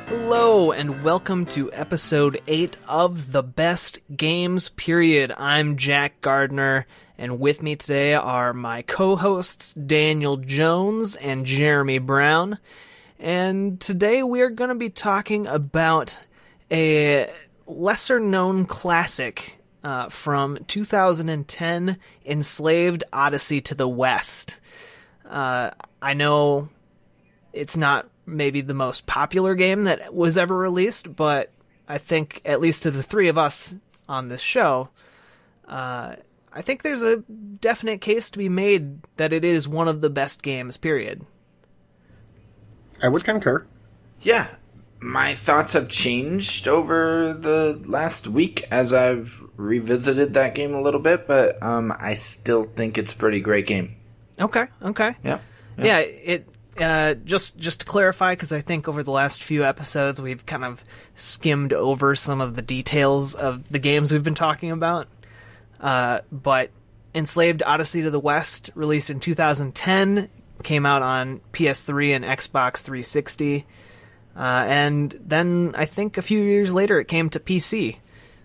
Hello, and welcome to episode 8 of The Best Games, period. I'm Jack Gardner, and with me today are my co-hosts Daniel Jones and Jeremy Brown. And today we are going to be talking about a lesser-known classic from 2010, Enslaved, Odyssey to the West. I know it's not maybe the most popular game that was ever released, but I think, at least to the three of us on this show, I think there's a definite case to be made that it is one of the best games, period. I would concur. Yeah, my thoughts have changed over the last week as I've revisited that game a little bit, but I still think it's a pretty great game. Okay. Yeah, it... just to clarify, because I think over the last few episodes we've kind of skimmed over some of the details of the games we've been talking about. But Enslaved Odyssey to the West, released in 2010, came out on PS3 and Xbox 360. And then I think a few years later it came to PC.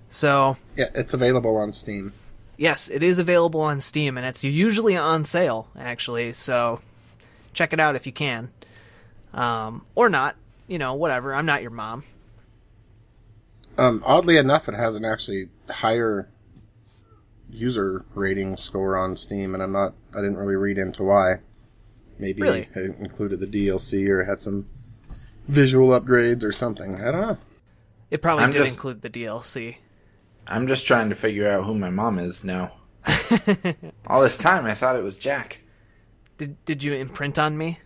So yeah, it's available on Steam. Yes, it is available on Steam, and it's usually on sale, actually, so check it out if you can. Or not. Whatever. I'm not your mom. Oddly enough, it has an actually higher user rating score on Steam, and I didn't really read into why. Maybe really? It included the DLC or had some visual upgrades or something. I don't know. It probably did include the DLC. I'm just trying to figure out who my mom is now. All this time I thought it was Jack. Did you imprint on me?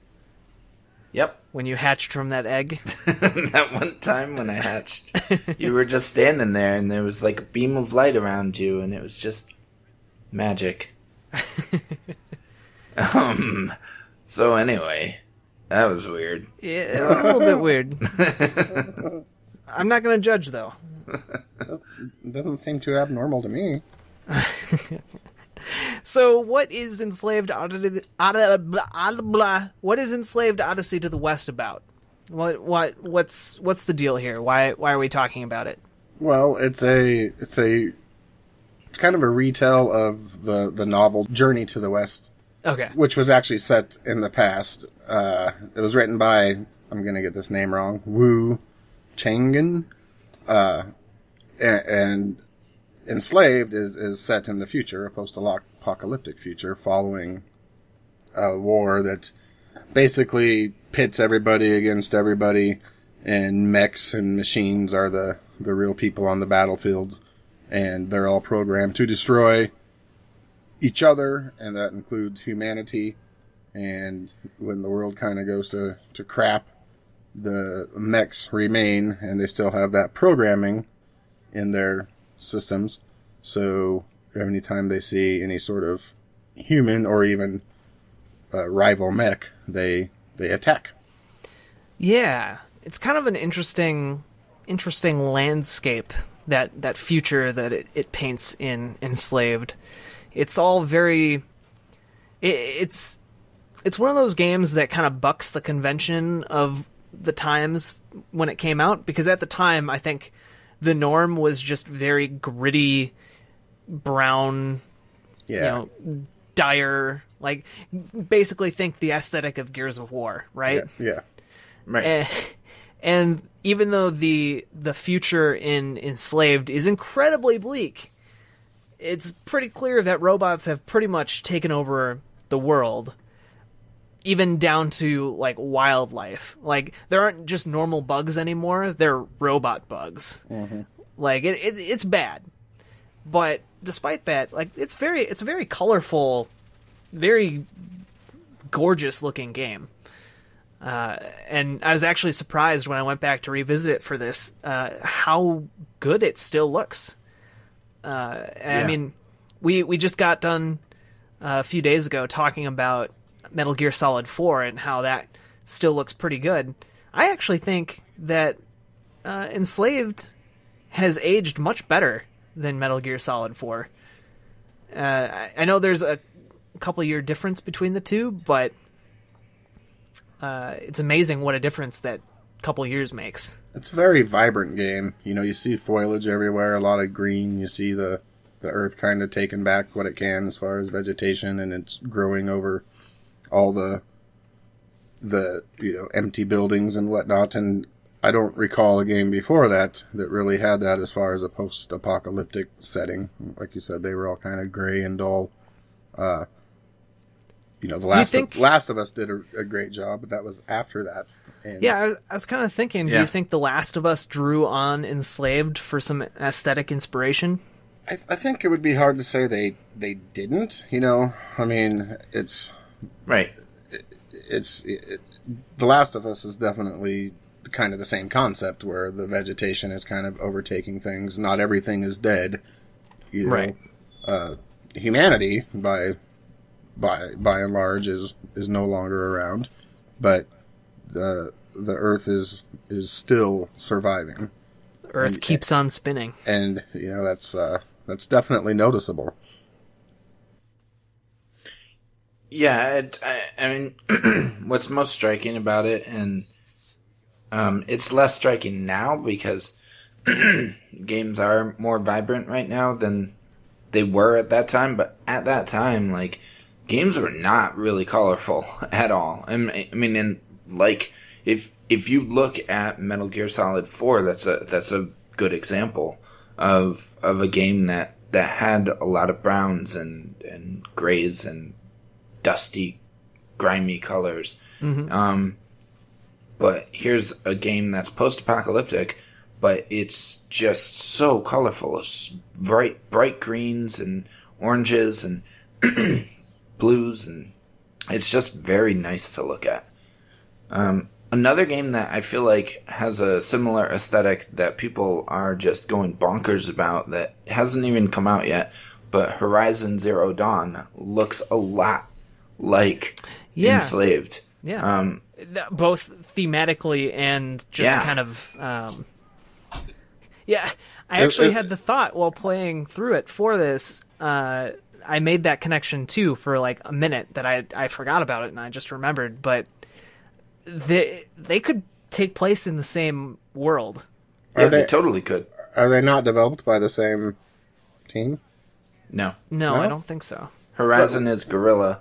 Yep. When you hatched from that egg? That one time when I hatched, you were just standing there and there was like a beam of light around you and it was just magic. So anyway, that was weird. Yeah, a little bit weird. I'm not going to judge, though. It doesn't seem too abnormal to me. So, what is Enslaved Odyssey to the West about? What's the deal here? Why are we talking about it? Well, it's kind of a retell of the novel Journey to the West. Okay. Which was actually set in the past. It was written by, I'm going to get this name wrong, Wu Chang'an. And Enslaved is set in the future, a post-apocalyptic future, following a war that basically pits everybody against everybody, and mechs and machines are the real people on the battlefields, and they're all programmed to destroy each other, and that includes humanity. And when the world kind of goes to crap, the mechs remain, and they still have that programming in their systems, so anytime they see any sort of human or even rival mech, they attack. Yeah, it's kind of an interesting landscape, that future that it paints in Enslaved. It's all very... It's one of those games that kind of bucks the convention of the times when it came out, because at the time, I think the norm was just very gritty, brown, dire, like, basically think the aesthetic of Gears of War, right? Yeah. Right. And even though the future in Enslaved is incredibly bleak, it's pretty clear that robots have pretty much taken over the world, even down to, like, wildlife. Like, there aren't just normal bugs anymore, they're robot bugs. Mm-hmm. Like, it's bad. But despite that, like, it's a very colorful, very gorgeous looking game. And I was actually surprised when I went back to revisit it for this, how good it still looks. I mean, we just got done a few days ago talking about Metal Gear Solid 4 and how that still looks pretty good. I actually think that Enslaved has aged much better than Metal Gear Solid 4. I know there's a couple year difference between the two, but it's amazing what a difference that couple years makes. It's a very vibrant game. You know, you see foliage everywhere, a lot of green. You see the earth kind of taking back what it can as far as vegetation, and it's growing over all the empty buildings and whatnot. And I don't recall a game before that really had that as far as a post-apocalyptic setting. Like you said, they were all kind of gray and dull. The Last of Us did a great job, but that was after that. And I was kind of thinking, do you think The Last of Us drew on Enslaved for some aesthetic inspiration? I think it would be hard to say they didn't. You know, I mean, it's right. The Last of Us is definitely kind of the same concept where the vegetation is kind of overtaking things. Not everything is dead. Right. Humanity, by and large, is no longer around, but the Earth is still surviving. Earth keeps on spinning, and that's definitely noticeable. Yeah, I mean, what's most striking about it, and it's less striking now because games are more vibrant right now than they were at that time. But at that time, like, games were not really colorful at all. I mean, and like, if you look at Metal Gear Solid 4, that's a good example of a game that had a lot of browns and grays and dusty, grimy colors. Mm-hmm. But here's a game that's post-apocalyptic, but it's just so colorful. It's bright greens and oranges and blues, and it's just very nice to look at. Another game that I feel like has a similar aesthetic that people are just going bonkers about that hasn't even come out yet, but Horizon Zero Dawn looks a lot like Enslaved. Yeah. Both thematically and just kind of... I actually had the thought while playing through it for this. I made that connection too for like a minute that I forgot about it and I just remembered, but they could take place in the same world. Yeah, they totally could. Are they not developed by the same team? No, I don't think so. Horizon is Guerrilla.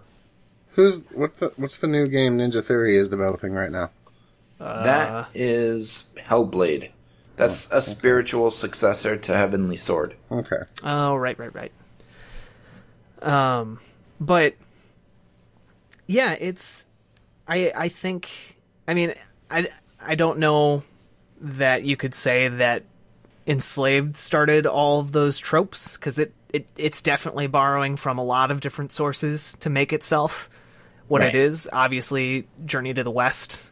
What's the new game Ninja Theory is developing right now? That is Hellblade. That's a spiritual successor to Heavenly Sword. Okay. Oh, right. But yeah, it's. I think. I mean, I don't know that you could say that Enslaved started all of those tropes, because it's definitely borrowing from a lot of different sources to make itself what it is. Obviously, Journey to the West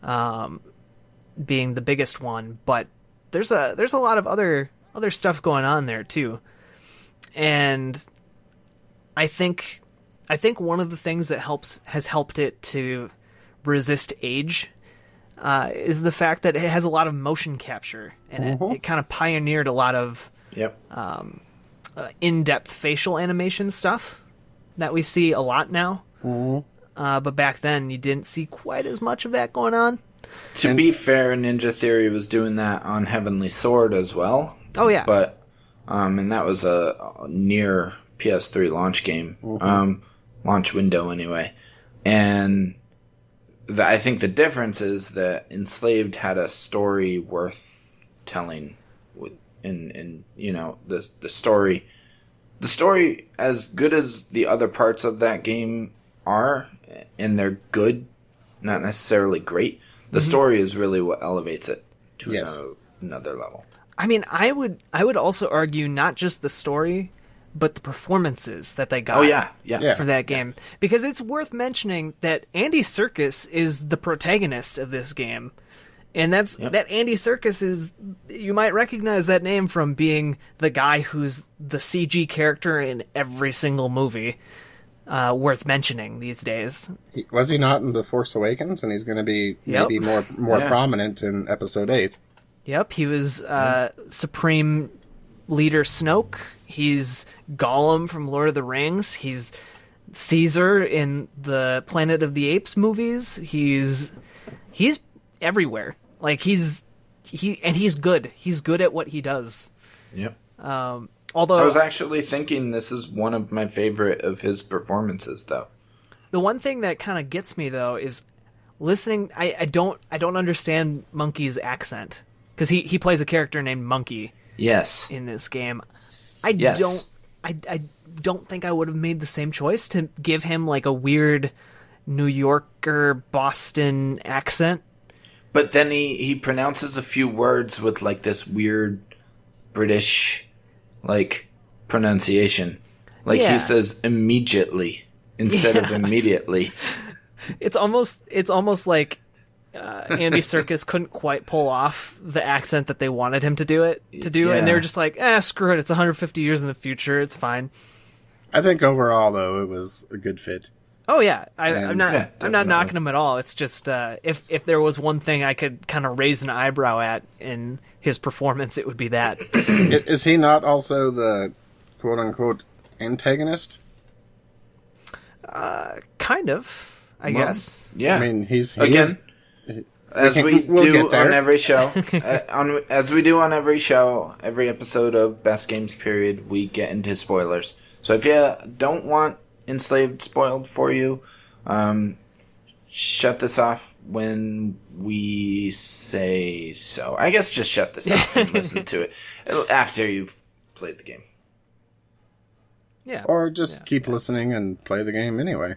being the biggest one, but there's a lot of other stuff going on there too. And I think one of the things that has helped it to resist age is the fact that it has a lot of motion capture, and it kind of pioneered a lot of in-depth facial animation stuff that we see a lot now. But back then, you didn't see quite as much of that going on. To be fair, Ninja Theory was doing that on Heavenly Sword as well. Oh, yeah. But, and that was a near PS3 launch game. Launch window, anyway. And I think the difference is that Enslaved had a story worth telling. The story... The story, as good as the other parts of that game are, and they're good, not necessarily great, the story is really what elevates it to another level. I mean, I would also argue not just the story, but the performances that they got for that game. Because it's worth mentioning that Andy Serkis is the protagonist of this game. And that Andy Serkis is, you might recognize that name from being the guy who's the CG character in every single movie worth mentioning these days. Was he not in The Force Awakens? And he's going to be maybe more prominent in Episode 8. Yep, he was Supreme Leader Snoke. He's Gollum from Lord of the Rings. He's Caesar in the Planet of the Apes movies. He's everywhere. Like he's good. He's good at what he does. Yep. Although I was actually thinking this is one of my favorite of his performances, though. The one thing that kind of gets me though is listening. I don't understand Monkey's accent because he plays a character named Monkey. Yes. In this game, I don't think I would have made the same choice to give him like a weird New Yorker Boston accent. But then he pronounces a few words with like this weird British like pronunciation. Like he says immediately instead of immediately. It's almost like Andy Serkis couldn't quite pull off the accent that they wanted him to do, and they were just like, screw it, it's 150 years in the future, it's fine. I think overall, though, it was a good fit. Oh yeah, I'm not knocking him at all. It's just if there was one thing I could kind of raise an eyebrow at in his performance, it would be that. Is he not also the quote unquote antagonist? Kind of, I guess. Yeah, I mean he's again. As we do on every show, every episode of Best Games Period, we get into spoilers. So if you don't want Enslaved spoiled for you, shut this off when we say so. I guess just shut this off and listen to it after you've played the game. Yeah. Or just keep listening and play the game anyway.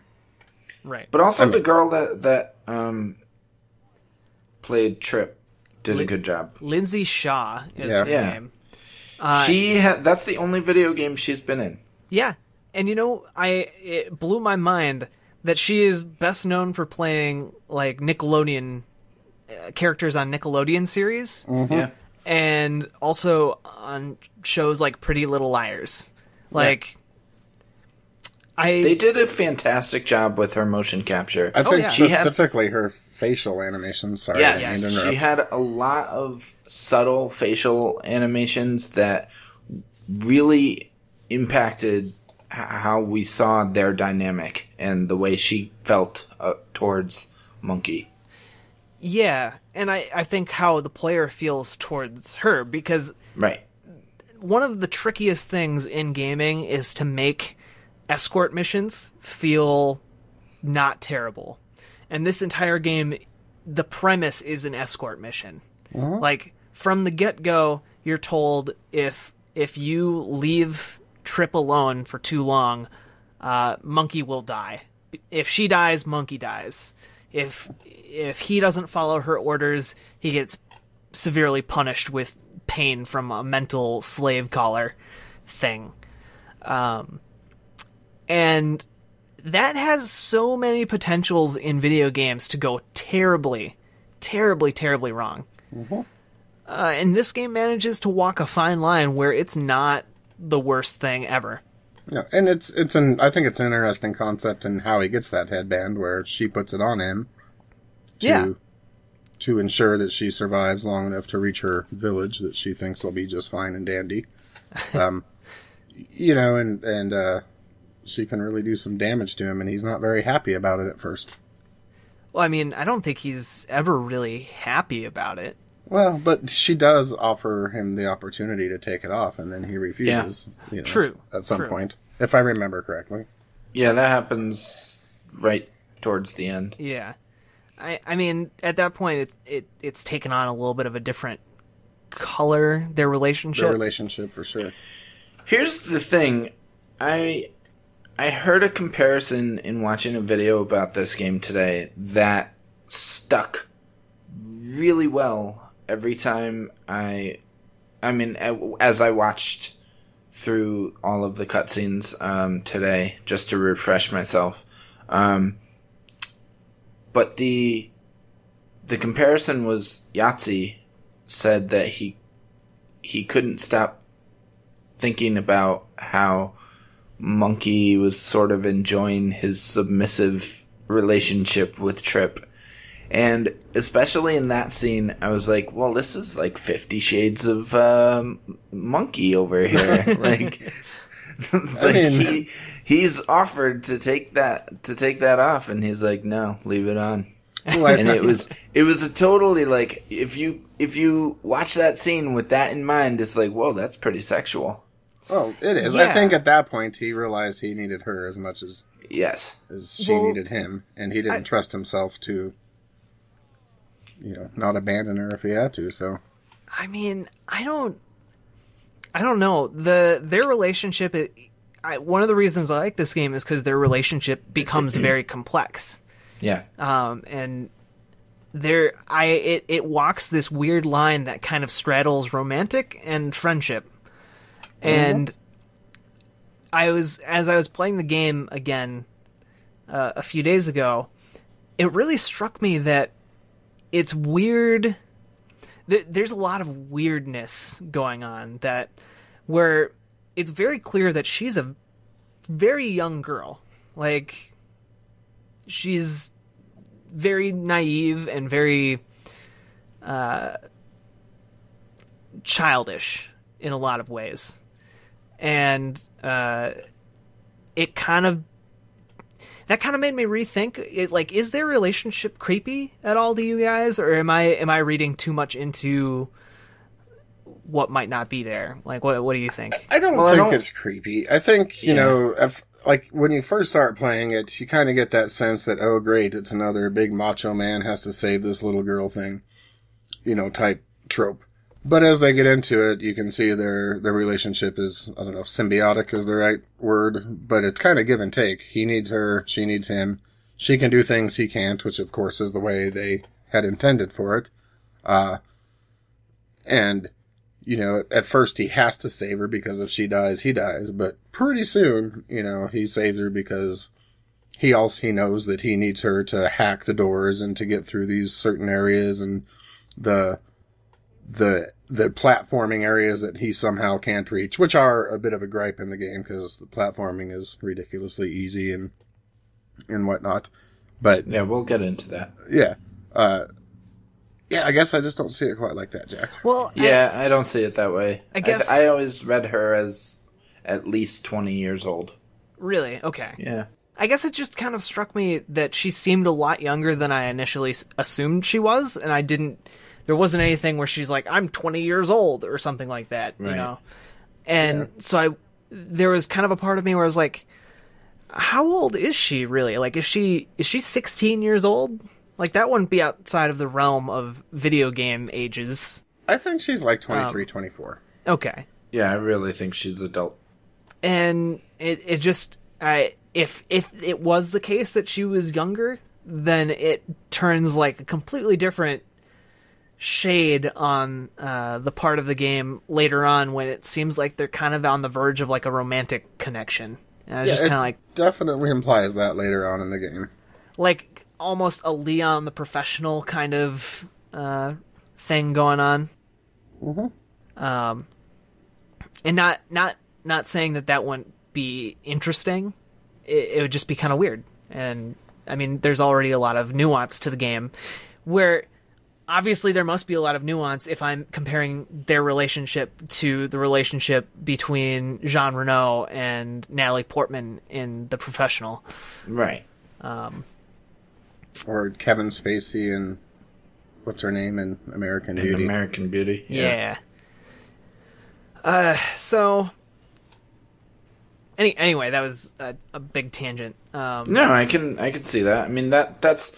Right. But also the girl that played Trip did a good job. Lindsay Shaw is her name. That's the only video game she's been in. Yeah. And it blew my mind that she is best known for playing like Nickelodeon characters on Nickelodeon series. Mm-hmm. Yeah. And also on shows like Pretty Little Liars. They did a fantastic job with her motion capture. I think specifically her facial animations. Yes, she had a lot of subtle facial animations that really impacted how we saw their dynamic and the way she felt towards Monkey. Yeah, and I think how the player feels towards her, because one of the trickiest things in gaming is to make escort missions feel not terrible. And this entire game, the premise is an escort mission. Mm-hmm. Like, from the get-go, you're told if you leave Trip alone for too long, Monkey will die. If she dies, Monkey dies. If he doesn't follow her orders, he gets severely punished with pain from a mental slave collar thing. And that has so many potentials in video games to go terribly, terribly, terribly wrong. Mm-hmm. And this game manages to walk a fine line where it's not the worst thing ever. Yeah, and I think it's an interesting concept in how he gets that headband, where she puts it on him to ensure that she survives long enough to reach her village that she thinks will be just fine and dandy. And she can really do some damage to him, and he's not very happy about it at first. Well, I mean, I don't think he's ever really happy about it. Well, but she does offer him the opportunity to take it off, and then he refuses. True. At some point, if I remember correctly. Yeah, that happens right towards the end. Yeah. I mean, at that point, it's taken on a little bit of a different color, their relationship. Their relationship, for sure. Here's the thing. I heard a comparison in watching a video about this game today that stuck really well every time as I watched through all of the cutscenes today, just to refresh myself. But the comparison was Yahtzee said that he couldn't stop thinking about how Monkey was sort of enjoying his submissive relationship with Trip. And especially in that scene, I was like, well, this is like 50 Shades of Monkey over here. He's offered to take that off, and he's like, no, leave it on. And it was a totally, like, if you watch that scene with that in mind, it's like, whoa, that's pretty sexual. Oh, it is. Yeah. I think at that point he realized he needed her as much as Yes. she needed him, and he didn't trust himself to, not abandon her if he had to. So, I mean, I don't know. Their relationship. One of the reasons I like this game is because their relationship becomes very complex. Yeah. And it walks this weird line that kind of straddles romantic and friendship. And as I was playing the game again a few days ago, it really struck me that it's weird. There's a lot of weirdness going on where it's very clear that she's a very young girl. Like, she's very naive and very childish in a lot of ways. And it kind of made me rethink it. Like, is their relationship creepy at all to you guys, or am I reading too much into what might not be there? Like, what do you think? I don't think it's creepy. I think like when you first start playing it, you kind of get that sense that, oh great, it's another big macho man has to save this little girl thing, type trope. But as they get into it, you can see their relationship is, I don't know if symbiotic is the right word, but it's kind of give and take. He needs her, she needs him. She can do things he can't, which of course is the way they had intended for it. And, at first he has to save her because if she dies, he dies. But pretty soon, he saves her because he knows that he needs her to hack the doors and to get through these certain areas and the platforming areas that he somehow can't reach, which are a bit of a gripe in the game because the platforming is ridiculously easy and whatnot. But yeah, we'll get into that. Yeah. I guess I just don't see it quite like that, Jack. Well, I don't see it that way. I guess I always read her as at least 20 years old. Really? Okay. Yeah. I guess it just kind of struck me that she seemed a lot younger than I initially assumed she was, and there wasn't anything where she's like, I'm 20 years old or something like that, right. And so there was kind of a part of me where I was like, how old is she really? Like, is she 16 years old? Like, that wouldn't be outside of the realm of video game ages. I think she's like 23, 24. Okay. Yeah, I really think she's adult. And it just, if it was the case that she was younger, then it turns like a completely different shade on the part of the game later on when it seems like they're kind of on the verge of like a romantic connection. And it's just kind of like, definitely implies that later on in the game. Like almost a Leon the Professional kind of thing going on. Mm-hmm. And not saying that wouldn't be interesting. It would just be kind of weird. And I mean, there's already a lot of nuance to the game where obviously there must be a lot of nuance if I'm comparing their relationship to the relationship between Jean Reno and Natalie Portman in The Professional. Right. Or Kevin Spacey and what's her name in American Beauty. American Beauty. Yeah. So anyway, that was a big tangent. No, I can see that. I mean, that's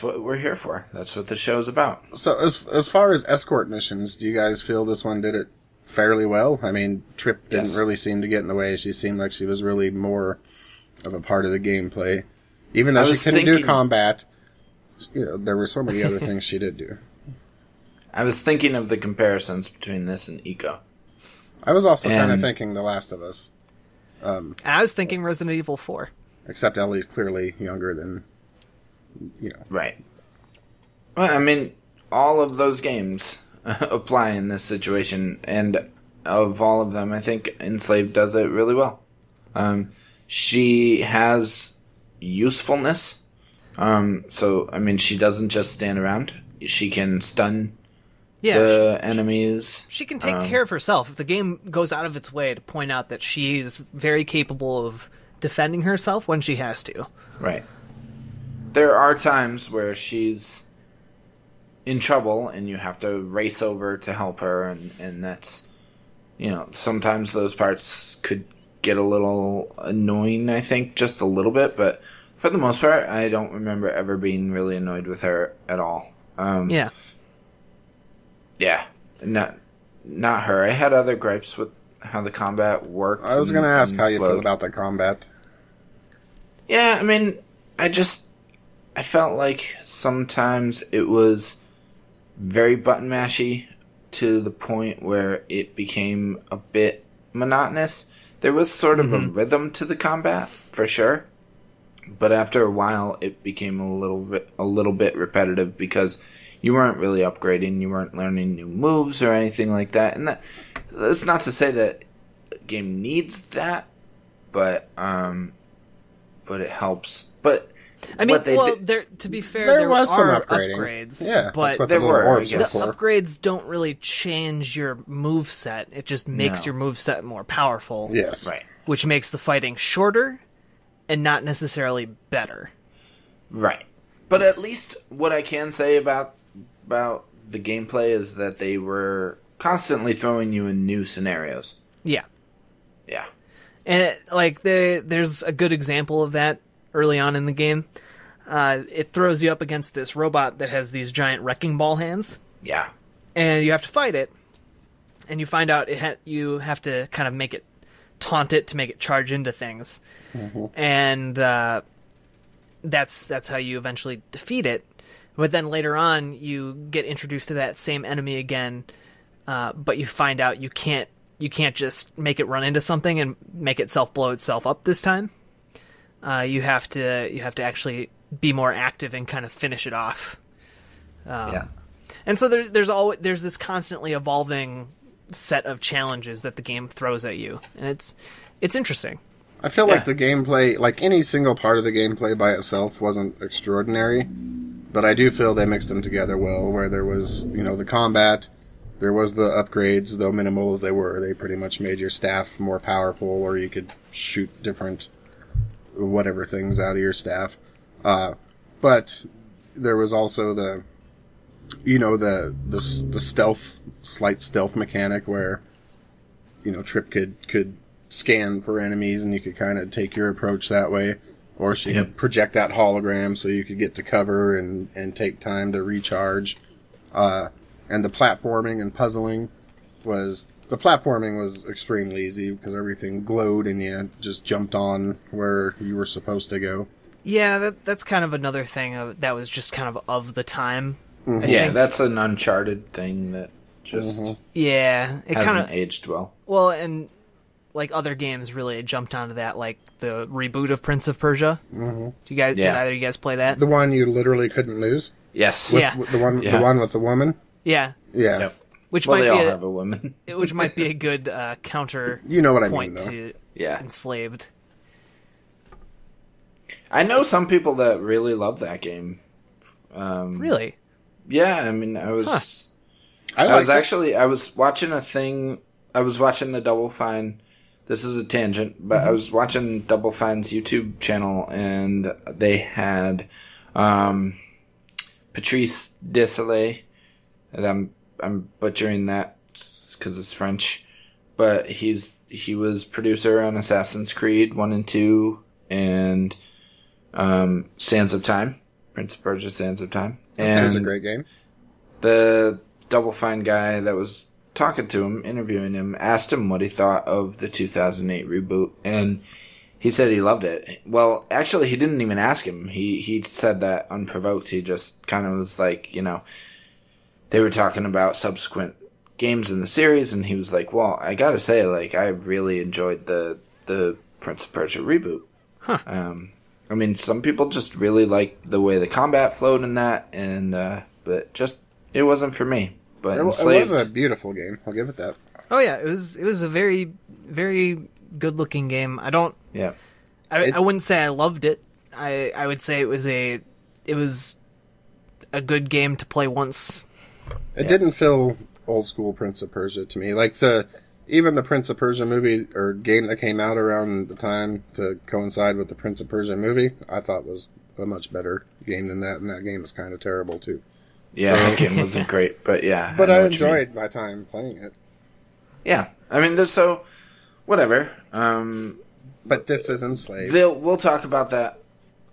what we're here for. That's what the show's about. So as far as escort missions, do you guys feel this one did it fairly well? I mean, Tripp didn't really seem to get in the way. She seemed like she was really more of a part of the gameplay. Even though she couldn't do combat, there were so many other things she did do. I was thinking of the comparisons between this and Eco. I was also kind of thinking The Last of Us. I was thinking Resident Evil 4. Except Ellie's clearly younger than, Right. Well, I mean, all of those games apply in this situation, and of all of them, I think Enslaved does it really well. She has usefulness. So, I mean, she doesn't just stand around. She can stun the enemies. She can take care of herself. If the game goes out of its way to point out that she's very capable of defending herself when she has to. Right. there are times where she's in trouble and you have to race over to help her, and that's, sometimes those parts could get a little annoying, I think, just a little bit, but for the most part, I don't remember ever being really annoyed with her at all. Yeah. Yeah. Not her. I had other gripes with how the combat worked. I was going to ask how you feel about the combat. Yeah, I mean, I felt like sometimes it was very button mashy to the point where it became a bit monotonous. There was sort of a rhythm to the combat, for sure. But after a while, it became a little bit repetitive because you weren't really upgrading, you weren't learning new moves or anything like that. And that's not to say that the game needs that, but it helps. But I mean, to be fair, there was some are upgrading. Upgrades. Yeah, but there were. The upgrades don't really change your moveset. It just makes your moveset more powerful. Yes. Right. Which makes the fighting shorter and not necessarily better. Right. But at least what I can say about the gameplay is that they were constantly throwing you in new scenarios. Yeah. Yeah. And there's a good example of that early on in the game. It throws you up against this robot that has these giant wrecking ball hands. Yeah. And you have to fight it. And you find out you have to kind of taunt it to make it charge into things. Mm-hmm. And that's how you eventually defeat it. But then later on, you get introduced to that same enemy again, but you find out you can't just make it run into something and make itself blow itself up this time. You have to actually be more active and kind of finish it off. Yeah. And so there's this constantly evolving set of challenges that the game throws at you, and it's interesting. I feel like the gameplay, like any single part of the gameplay by itself, wasn't extraordinary, but I do feel they mixed them together well, where there was, the combat, there was the upgrades, though minimal as they were. They pretty much made your staff more powerful, or you could shoot different whatever things out of your staff. But there was also the slight stealth mechanic where, Trip could scan for enemies and you could kind of take your approach that way. Or she could project that hologram so you could get to cover and take time to recharge. And the platforming and puzzling was extremely easy because everything glowed and you just jumped on where you were supposed to go. Yeah, that's kind of another thing that was just kind of the time. Mm-hmm. Yeah, that's an Uncharted thing that just it hasn't aged well. Well, and like other games really jumped onto that, like the reboot of Prince of Persia. Mm-hmm. Did either of you guys play that? The one you literally couldn't lose? Yes. The one with the woman? Yeah. Yeah. Yep. Which they all have a woman. Which might be a good counter. You know what I point mean, though. To Enslaved. I know some people that really love that game. Really? Yeah, I mean, I was watching a thing. I was watching the Double Fine. This is a tangent, but I was watching Double Fine's YouTube channel, and they had Patrice Desilets, and I'm butchering that because it's French, but he was producer on Assassin's Creed 1 and 2, and Sands of Time, Prince of Persia: Sands of Time. Which is a great game. The Double Fine guy that was talking to him, interviewing him, asked him what he thought of the 2008 reboot, and he said he loved it. Well, actually, he didn't even ask him. He said that unprovoked. He just kind of was like, they were talking about subsequent games in the series, and he was like, well, I gotta say, I really enjoyed the Prince of Persia reboot. Huh. I mean, some people just really like the way the combat flowed in that, and but just it wasn't for me. But it was a beautiful game. I'll give it that. Oh yeah, it was a very, very good looking game. I wouldn't say I loved it. I would say it was a good game to play once. It didn't feel old school Prince of Persia to me. Like even the Prince of Persia movie or game that came out around the time to coincide with the Prince of Persia movie, I thought was a much better game than that, and that game was kind of terrible too. Yeah, that game wasn't great, but yeah. But I enjoyed my time playing it. Yeah, I mean, there's whatever. But this is Enslaved. We'll talk about that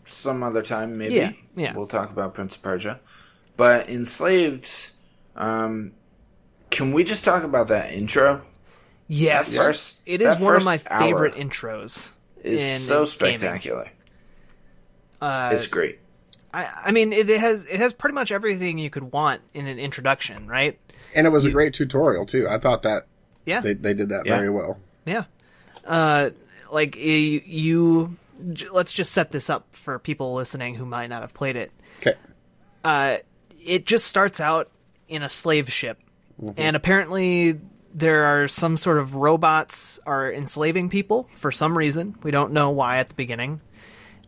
some other time, maybe. Yeah. We'll talk about Prince of Persia. But Enslaved, can we just talk about that intro? Yes. It is one of my favorite intros. It's so spectacular. It's great. I mean, it has pretty much everything you could want in an introduction, right? And it was a great tutorial, too. I thought that they did that very well. Yeah. Like, let's just set this up for people listening who might not have played it. Okay. It just starts out in a slave ship. Mm-hmm. And apparently there are some sort of robots are enslaving people for some reason. We don't know why at the beginning.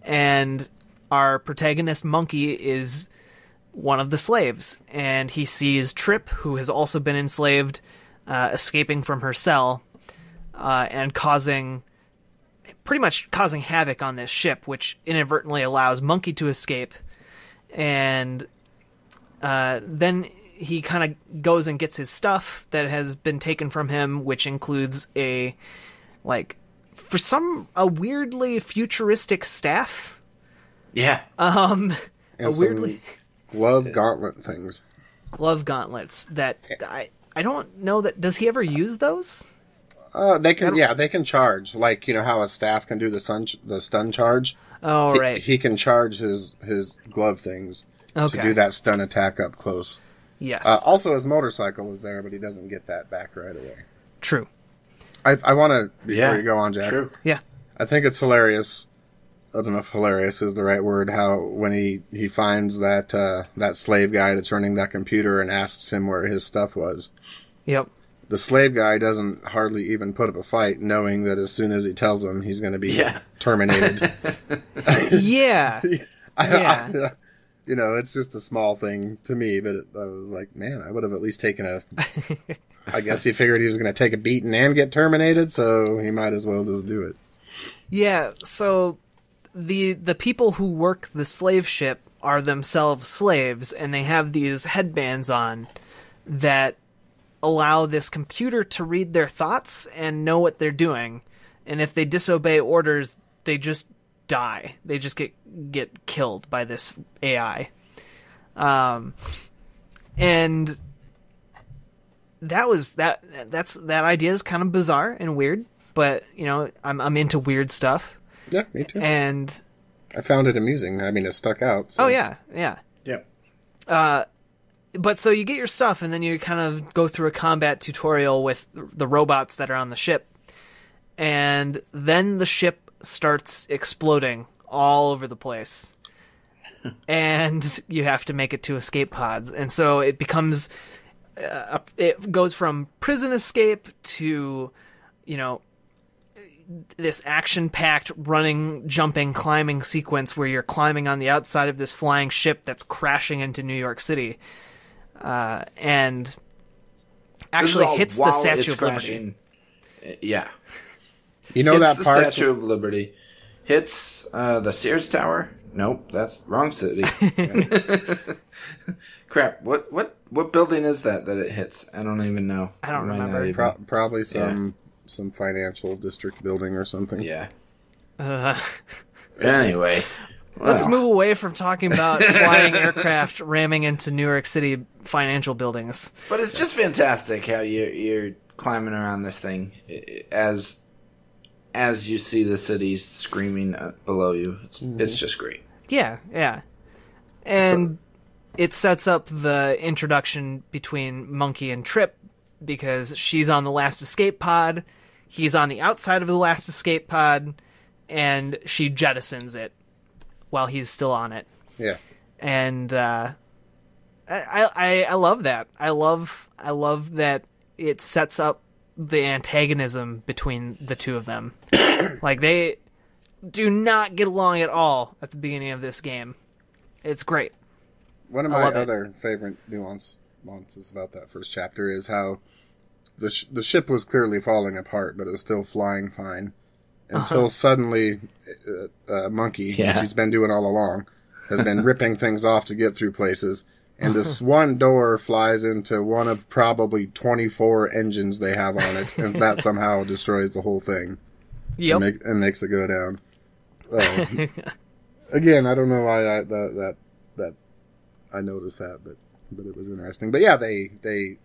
And our protagonist, Monkey, is one of the slaves. And he sees Trip, who has also been enslaved, escaping from her cell, and pretty much causing havoc on this ship, which inadvertently allows Monkey to escape. And then he kind of goes and gets his stuff that has been taken from him, which includes a weirdly futuristic staff. Yeah. And a weirdly glove gauntlets that I don't know that. Does he ever use those? They can charge, like, you know how a staff can do the stun charge. Oh, right. He can charge his glove things to do that stun attack up close. Yes. Also, his motorcycle is there, but he doesn't get that back right away. True. I want to, before you go on, Jack. True. Yeah. I think it's hilarious. I don't know if hilarious is the right word. How when he finds that slave guy that's running that computer and asks him where his stuff was. Yep. The slave guy doesn't hardly even put up a fight, knowing that as soon as he tells him, he's going to be terminated. Yeah. You know, it's just a small thing to me, but I was like, man, I would have at least taken I guess he figured he was going to take a beating and get terminated, so he might as well just do it. Yeah, so the people who work the slave ship are themselves slaves, and they have these headbands on that allow this computer to read their thoughts and know what they're doing. And if they disobey orders, they just die. They just get killed by this AI. And that idea is kind of bizarre and weird, but you know, I'm into weird stuff. Yeah, me too. And I found it amusing. I mean, it stuck out. So. Oh yeah. Yep. But so you get your stuff, and then you kind of go through a combat tutorial with the robots that are on the ship. And then the ship starts exploding all over the place. And you have to make it to escape pods. And so it becomes... it goes from prison escape to, you know, this action-packed running, jumping, climbing sequence where you're climbing on the outside of this flying ship that's crashing into New York City. And actually hits the Statue of Liberty. Yeah. You know hits that part? The Statue of Liberty. Hits the Sears Tower. Nope, that's wrong city. Crap. What building is that it hits? I don't even know. I don't remember. Probably some financial district building or something. Yeah. Anyway. Let's move away from talking about flying aircraft ramming into New York City financial buildings. But it's just fantastic how you're climbing around this thing as you see the city screaming below you. It's just great. Yeah. And it sets up the introduction between Monkey and Trip, because she's on the last escape pod, he's on the outside of the last escape pod, and she jettisons it while he's still on it. Yeah. And I love that. I love that it sets up the antagonism between the two of them. Like, they do not get along at all at the beginning of this game. It's great. One of my other favorite nuances about that first chapter is how the ship was clearly falling apart, but it was still flying fine. Until suddenly, Monkey, which he's been doing all along, has been ripping things off to get through places. And this one door flies into one of probably 24 engines they have on it, and that somehow destroys the whole thing. Yep. And makes it go down. Again, I don't know why that I noticed that, but it was interesting. But yeah, they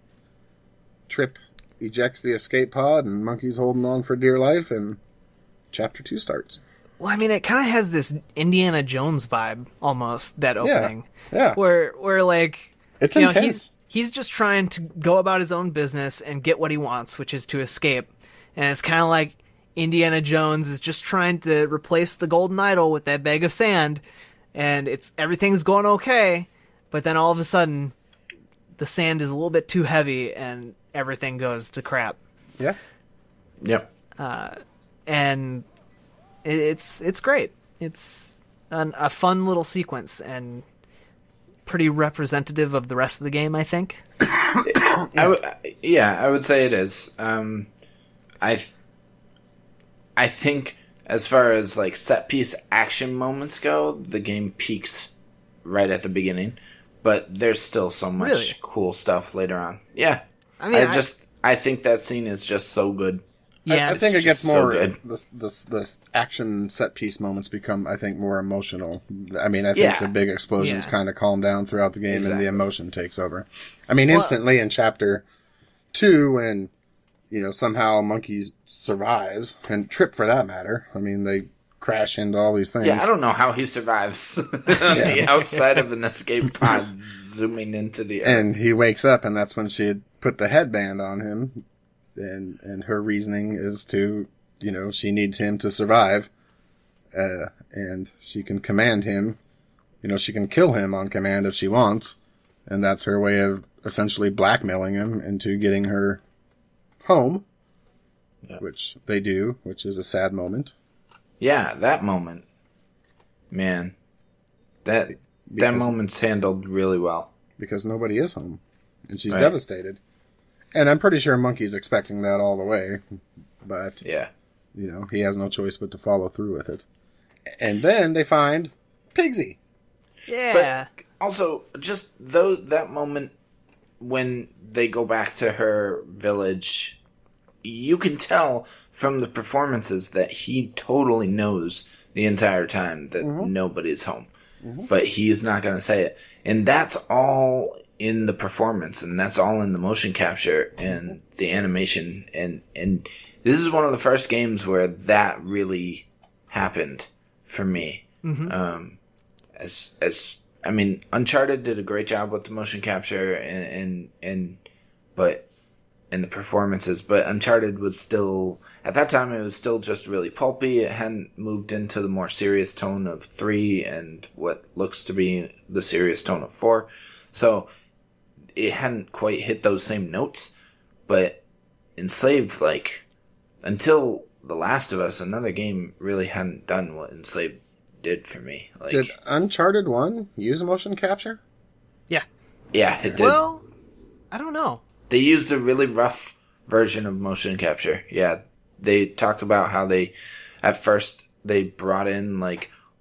Trip ejects the escape pod, and Monkey's holding on for dear life, and Chapter 2 starts. Well, I mean, it kind of has this Indiana Jones vibe, almost, that opening. Yeah. Where like... It's intense. He's just trying to go about his own business and get what he wants, which is to escape. And it's kind of like Indiana Jones is just trying to replace the golden idol with that bag of sand, and everything's going okay, but then all of a sudden, the sand is a little bit too heavy, and everything goes to crap. Yeah. Yep. And it's great. It's a fun little sequence, and pretty representative of the rest of the game, I think. I would say it is. I think as far as like set piece action moments go, the game peaks right at the beginning, but there's still so much cool stuff later on. Yeah. I mean, I think that scene is just so good. Yeah, I think it gets more. So this action set piece moments become, I think, more emotional. I mean, I think the big explosions kind of calm down throughout the game, and the emotion takes over. I mean, instantly in Chapter 2, when somehow Monkey survives, and Trip for that matter. I mean, they crash into all these things. Yeah, I don't know how he survives outside of an escape pod zooming into the air. And he wakes up, and that's when she had put the headband on him. And her reasoning is to, she needs him to survive, and she can command him, she can kill him on command if she wants, and that's her way of essentially blackmailing him into getting her home, which they do, which is a sad moment. Yeah, that moment. Man, that moment's handled really well. Because nobody is home, and she's devastated. And I'm pretty sure Monkey's expecting that all the way, but he has no choice but to follow through with it. And then they find Pigsy. Yeah. But also, just that moment when they go back to her village, you can tell from the performances that he totally knows the entire time that nobody's home. Mm-hmm. But he's not going to say it. And that's all in the performance, and that's all in the motion capture and the animation, and this is one of the first games where that really happened for me. Mm-hmm. I mean, Uncharted did a great job with the motion capture and the performances, but Uncharted was still, at that time, it was still just really pulpy. It hadn't moved into the more serious tone of 3 and what looks to be the serious tone of 4. So it hadn't quite hit those same notes, but Enslaved, until The Last of Us, another game really hadn't done what Enslaved did for me. Did Uncharted 1 use motion capture? Yeah. Yeah, it did. Well, I don't know. They used a really rough version of motion capture. Yeah, they talked about how at first, they brought in,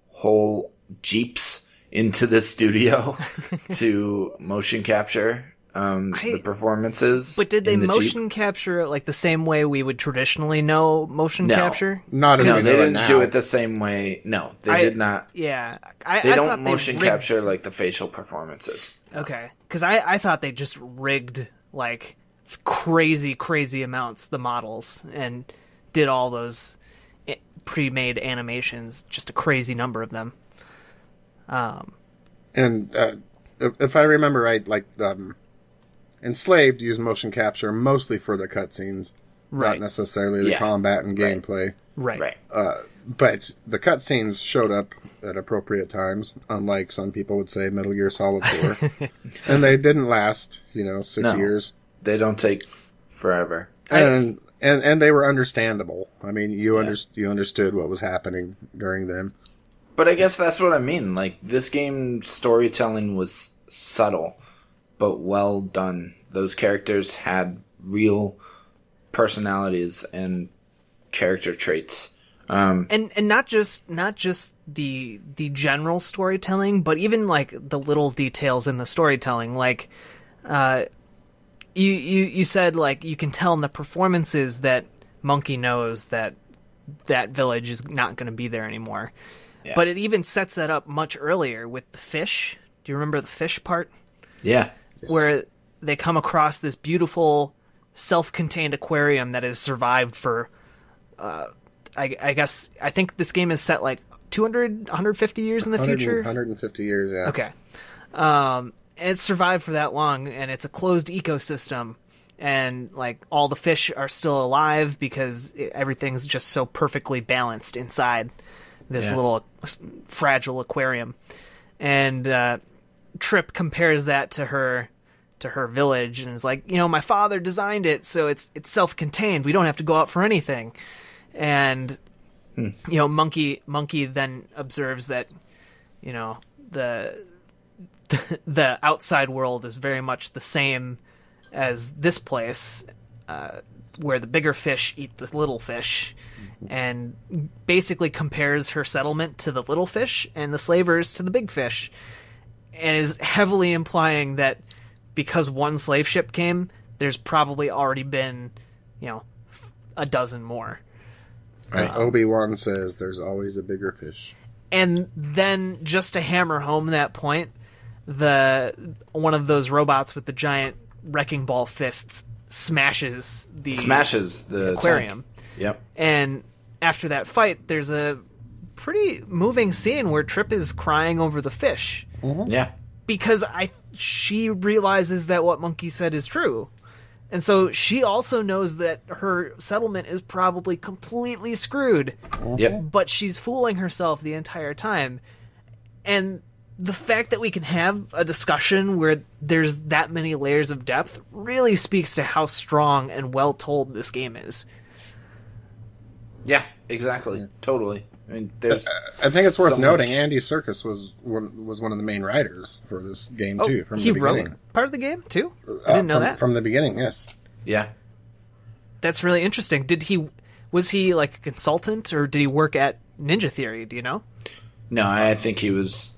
whole Jeeps into the studio to motion capture the performances. But did they motion capture it the same way we would traditionally know motion capture? Not as no, they didn't do it the same way. No, they did not. Yeah. They don't motion capture the facial performances. Okay. Because I thought they just rigged crazy amounts the models and did all those pre-made animations, just a crazy number of them. And if I remember right, Enslaved used motion capture mostly for the cutscenes, not necessarily the combat and gameplay. Right. But the cutscenes showed up at appropriate times, unlike some people would say Metal Gear Solid 4. And they didn't last, 6 years. They don't take forever. And they were understandable. I mean, you understood what was happening during them. But I guess that's what I mean. This game's storytelling was subtle, but well done. Those characters had real personalities and character traits And not just the general storytelling, but even like the little details in the storytelling. Like, you said like you can tell in the performances that Monkey knows that village is not going to be there anymore. Yeah. But it even sets that up much earlier with the fish. Do you remember the fish part? Yeah. Yes. Where they come across this beautiful self-contained aquarium that has survived for, I guess, I think this game is set like 200, 150 years in the future? 150 years, yeah. Okay. And it's survived for that long, and it's a closed ecosystem, and like all the fish are still alive because everything's just so perfectly balanced inside this little fragile aquarium. And Trip compares that to her village, and is like, my father designed it, so it's self-contained. We don't have to go out for anything. And Monkey then observes that the outside world is very much the same as this place, where the bigger fish eat the little fish, and basically compares her settlement to the little fish and the slavers to the big fish, and is heavily implying that because one slave ship came, there's probably already been, a dozen more. As Obi-Wan says, there's always a bigger fish. And then, just to hammer home that point, one of those robots with the giant wrecking ball fists smashes the tank. aquarium. Yep. And after that fight, there's a pretty moving scene where Trip is crying over the fish. Mm-hmm. Yeah. Because she realizes that what Monkey said is true. And so she also knows that her settlement is probably completely screwed. Yep. But she's fooling herself the entire time. And the fact that we can have a discussion where there's that many layers of depth really speaks to how strong and well told this game is. Yeah, exactly. Yeah. Totally. I mean, I think it's worth noting Andy Serkis was one of the main writers for this game too. From the beginning. Wrote part of the game too. I didn't know that from the beginning. Yes. Yeah. That's really interesting. Was he like a consultant, or did he work at Ninja Theory? Do you know? No, I think he was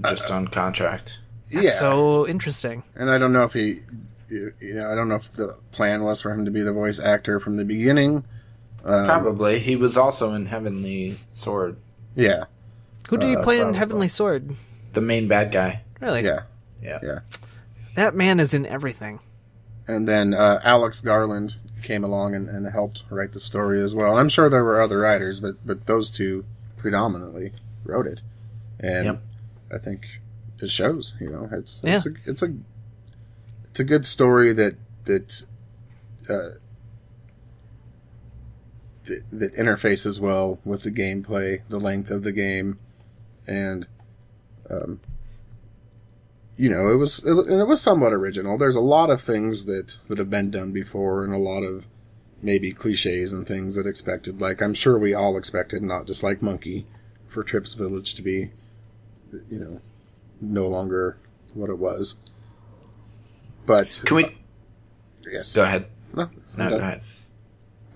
just on contract. That's so interesting. And I don't know if I don't know if the plan was for him to be the voice actor from the beginning. Probably. He was also in Heavenly Sword. Yeah. Who did he play in Heavenly Sword? The main bad guy. Really? Yeah. Yeah. That man is in everything. And then Alex Garland came along and helped write the story as well. I'm sure there were other writers, but those two predominantly wrote it. And I think it shows, it's a good story that interfaces well with the gameplay, the length of the game, and it was somewhat original. There's a lot of things that have been done before, and a lot of maybe cliches and things that expected. Like I'm sure we all expected, not just like Monkey, for Trip's Village to be, no longer what it was. But can we? Yes. Go ahead. No, go ahead.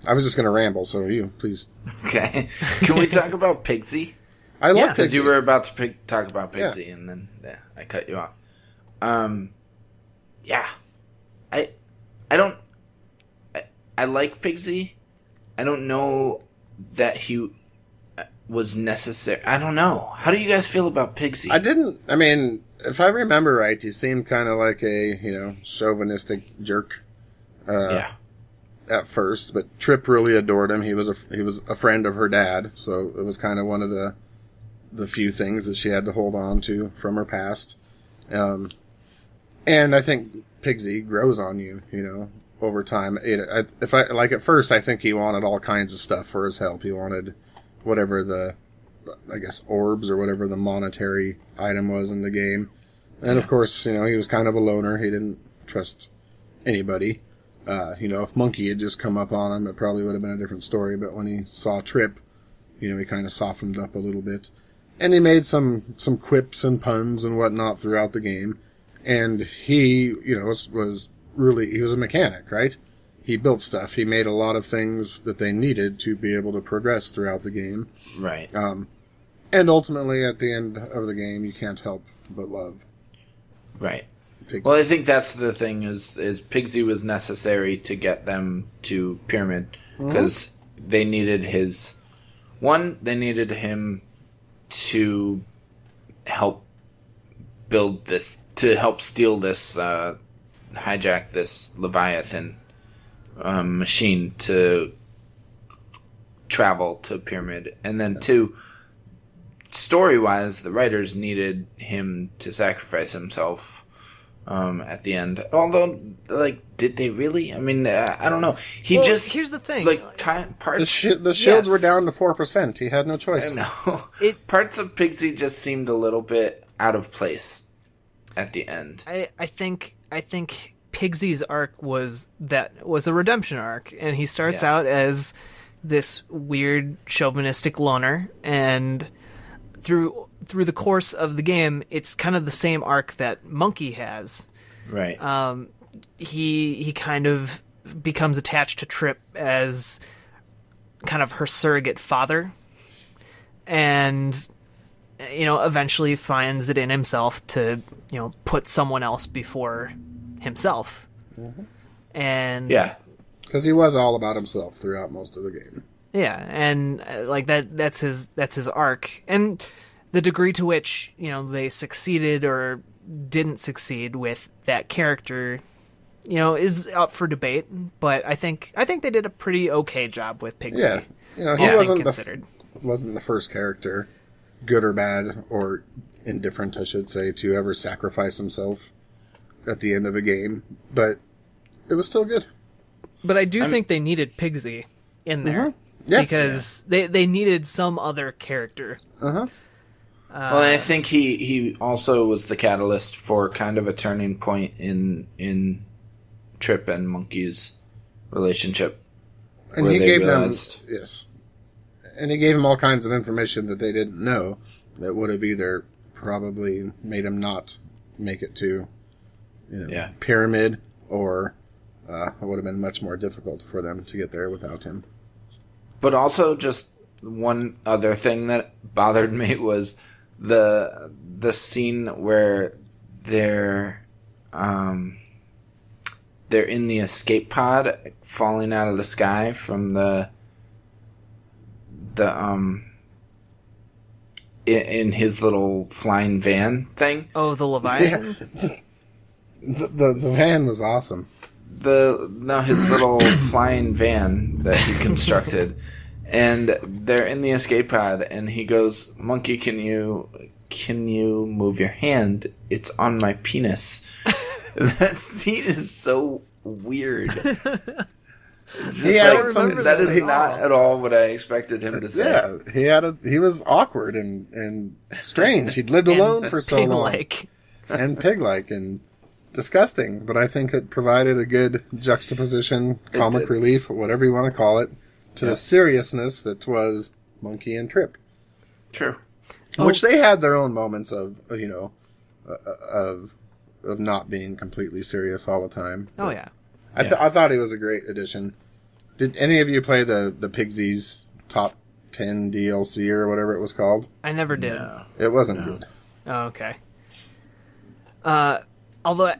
I was just going to ramble, so you, please. Okay. Can we talk about Pigsy? I love Pigsy. Because you were about to talk about Pigsy, and then I cut you off. I like Pigsy. I don't know that he was necessary. I don't know. How do you guys feel about Pigsy? If I remember right, he seemed kind of like a, chauvinistic jerk. At first, but Trip really adored him. He was a friend of her dad, so it was kind of one of the few things that she had to hold on to from her past. And I think Pigsy grows on you, over time. At first, I think he wanted all kinds of stuff for his help. He wanted whatever orbs or whatever the monetary item was in the game. And of course, he was kind of a loner. He didn't trust anybody. If Monkey had just come up on him, it probably would have been a different story. But when he saw Trip, he kind of softened up a little bit. And he made some quips and puns and whatnot throughout the game. And he, was he was a mechanic, right? he built stuff. He made a lot of things that they needed to be able to progress throughout the game. Right. And ultimately, at the end of the game, you can't help but love. Right. Pigsy. Well, I think that's the thing is Pigsy was necessary to get them to Pyramid because they needed they needed him to help build this, to help steal this, hijack this Leviathan machine to travel to Pyramid. And then two, story-wise, the writers needed him to sacrifice himself at the end. Although, like, did they really? I mean, I don't know. Here's the thing. Like, parts... The shields were down to 4%. He had no choice. I know. Parts of Pigsy just seemed a little bit out of place at the end. I think Pigsy's arc was a redemption arc, and he starts out as this weird chauvinistic loner, and through the course of the game, it's kind of the same arc that Monkey has. Right. He kind of becomes attached to Trip as kind of her surrogate father, and eventually finds it in himself to put someone else before himself. And because he was all about himself throughout most of the game. Yeah, and like that's his arc, and the degree to which they succeeded or didn't succeed with that character, is up for debate. But I think they did a pretty okay job with Pigsy. Yeah, he wasn't the first character, good or bad or indifferent, I should say, to ever sacrifice himself at the end of a game, but it was still good. But I do think they needed Pigsy in there. Yeah. Because they needed some other character. Well, I think he also was the catalyst for kind of a turning point in Trip and Monkey's relationship. And he gave them and he gave them all kinds of information that they didn't know that would have either probably made him not make it to Pyramid, or it would have been much more difficult for them to get there without him. But also, just one other thing that bothered me was the scene where they're in the escape pod, falling out of the sky from the in his little flying van thing. Oh, the Leviathan. Yeah. The van was awesome. His little flying van that he constructed, and they're in the escape pod, and he goes, "Monkey, can you move your hand? It's on my penis." That scene is so weird. It's just that is not at all what I expected him to say. Yeah, he was awkward and strange. He'd lived alone for so long, and pig-like and disgusting, but I think it provided a good juxtaposition, comic relief, whatever you want to call it, to the seriousness that was Monkey and Trip. True. Which they had their own moments of not being completely serious all the time. Oh, yeah. I thought he was a great addition. Did any of you play the Pigsy's Top 10 DLC or whatever it was called? I never did. No. It wasn't good. Oh, okay. Although,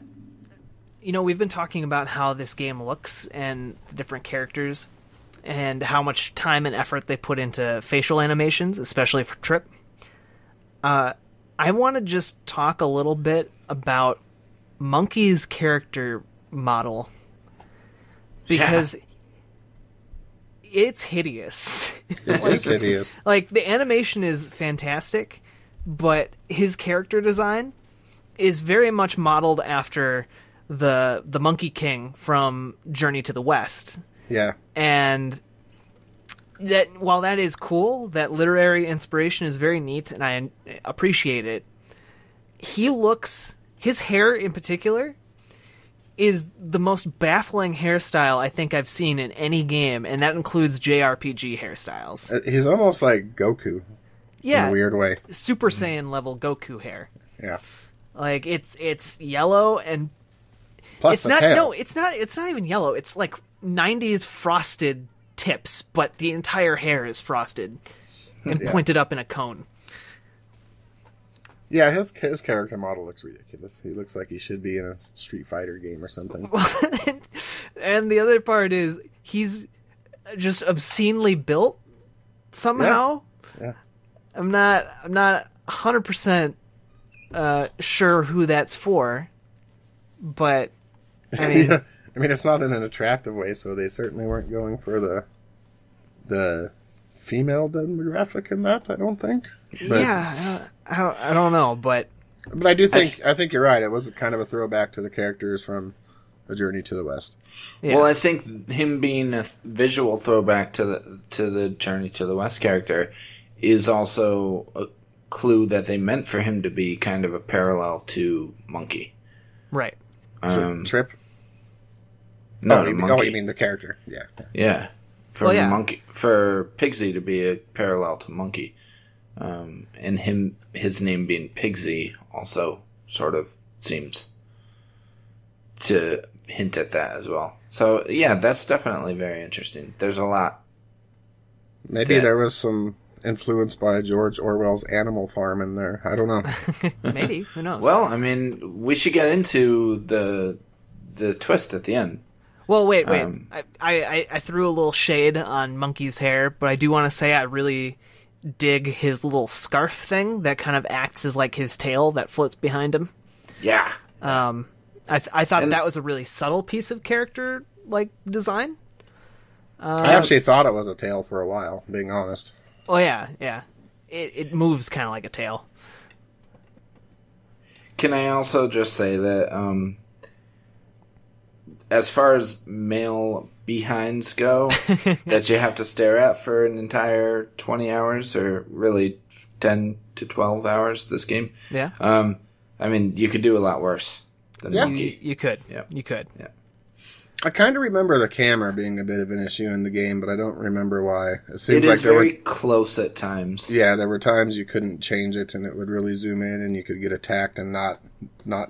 we've been talking about how this game looks and the different characters and how much time and effort they put into facial animations, especially for Trip. I want to just talk a little bit about Monkey's character model, because it's hideous. It is hideous. Like, the animation is fantastic, but his character design is very much modeled after the Monkey King from Journey to the West. Yeah. And that, while that is cool, that literary inspiration is very neat, and I appreciate it, his hair in particular is the most baffling hairstyle I think I've seen in any game, and that includes JRPG hairstyles. He's almost like Goku. Yeah. In a weird way. Super Saiyan level Goku hair. Yeah. Like, it's yellow, and Plus it's the not. tail. No, it's not. It's not even yellow. It's like 90s frosted tips, but the entire hair is frosted and pointed up in a cone. Yeah, his character model looks ridiculous. He looks like he should be in a Street Fighter game or something. And the other part is he's just obscenely built somehow. Yeah. I'm not 100% sure who that's for, but I mean, Yeah. I mean, it's not in an attractive way, so they certainly weren't going for the female demographic in that. I don't think. But, yeah, I don't know, but I do think I think you're right. It was kind of a throwback to the characters from A Journey to the West. yeah. Well, I think him being a visual throwback to the Journey to the West character is also a clue that they meant for him to be kind of a parallel to Monkey. right. Trip? No, you Monkey. mean the character? Yeah. Yeah. For Well, yeah. Monkey, for Pigsy to be a parallel to Monkey. And his name being Pigsy also sort of seems to hint at that as well. So yeah, that's definitely very interesting. There's a lot. Maybe there was some influence by George Orwell's Animal Farm in there. I don't know. Maybe, who knows? Well, I mean, we should get into the twist at the end. Well, wait. I threw a little shade on Monkey's hair, but I do want to say I really dig his little scarf thing that kind of acts as like his tail that floats behind him. Yeah. I thought that was a really subtle piece of character like design. I actually thought it was a tail for a while, being honest. Oh yeah. It moves kind of like a tail. Can I also just say that as far as male behinds go that you have to stare at for an entire 20 hours or really 10 to 12 hours this game. Yeah. I mean, you could do a lot worse than Monkey. You could. Yeah. You could. Yeah. I kind of remember the camera being a bit of an issue in the game, but I don't remember why. It seems It is like there very were close at times. yeah, there were times you couldn't change it, and it would really zoom in, and you could get attacked and not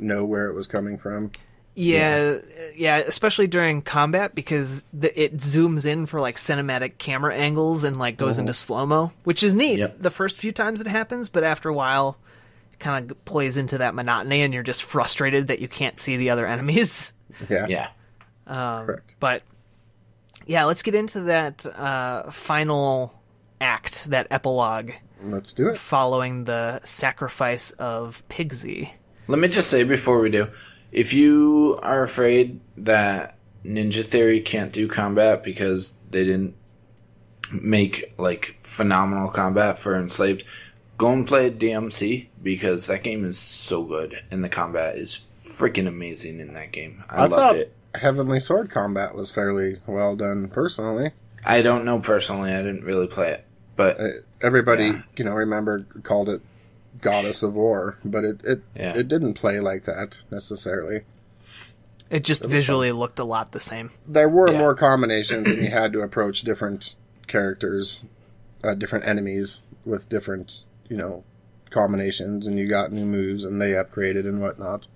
know where it was coming from. Yeah, especially during combat because it zooms in for like cinematic camera angles and like goes into slow-mo, which is neat Yep. the first few times it happens, but after a while it kind of plays into that monotony and you're just frustrated that you can't see the other enemies. Yeah. Yeah. Correct. But yeah, let's get into that final act, that epilogue Let's do it. following the sacrifice of Pigsy. Let me just say before we do, if you are afraid that Ninja Theory can't do combat because they didn't make like phenomenal combat for Enslaved, go and play DmC because that game is so good and the combat is freaking amazing in that game. I loved it. Heavenly Sword combat was fairly well done, personally. I don't know personally. I didn't really play it, but Everybody, called it Goddess of War, but it didn't play like that necessarily. It just visually looked a lot the same. There were more combinations, and you had to approach different characters, different enemies with different, combinations, and you got new moves, and they upgraded and whatnot.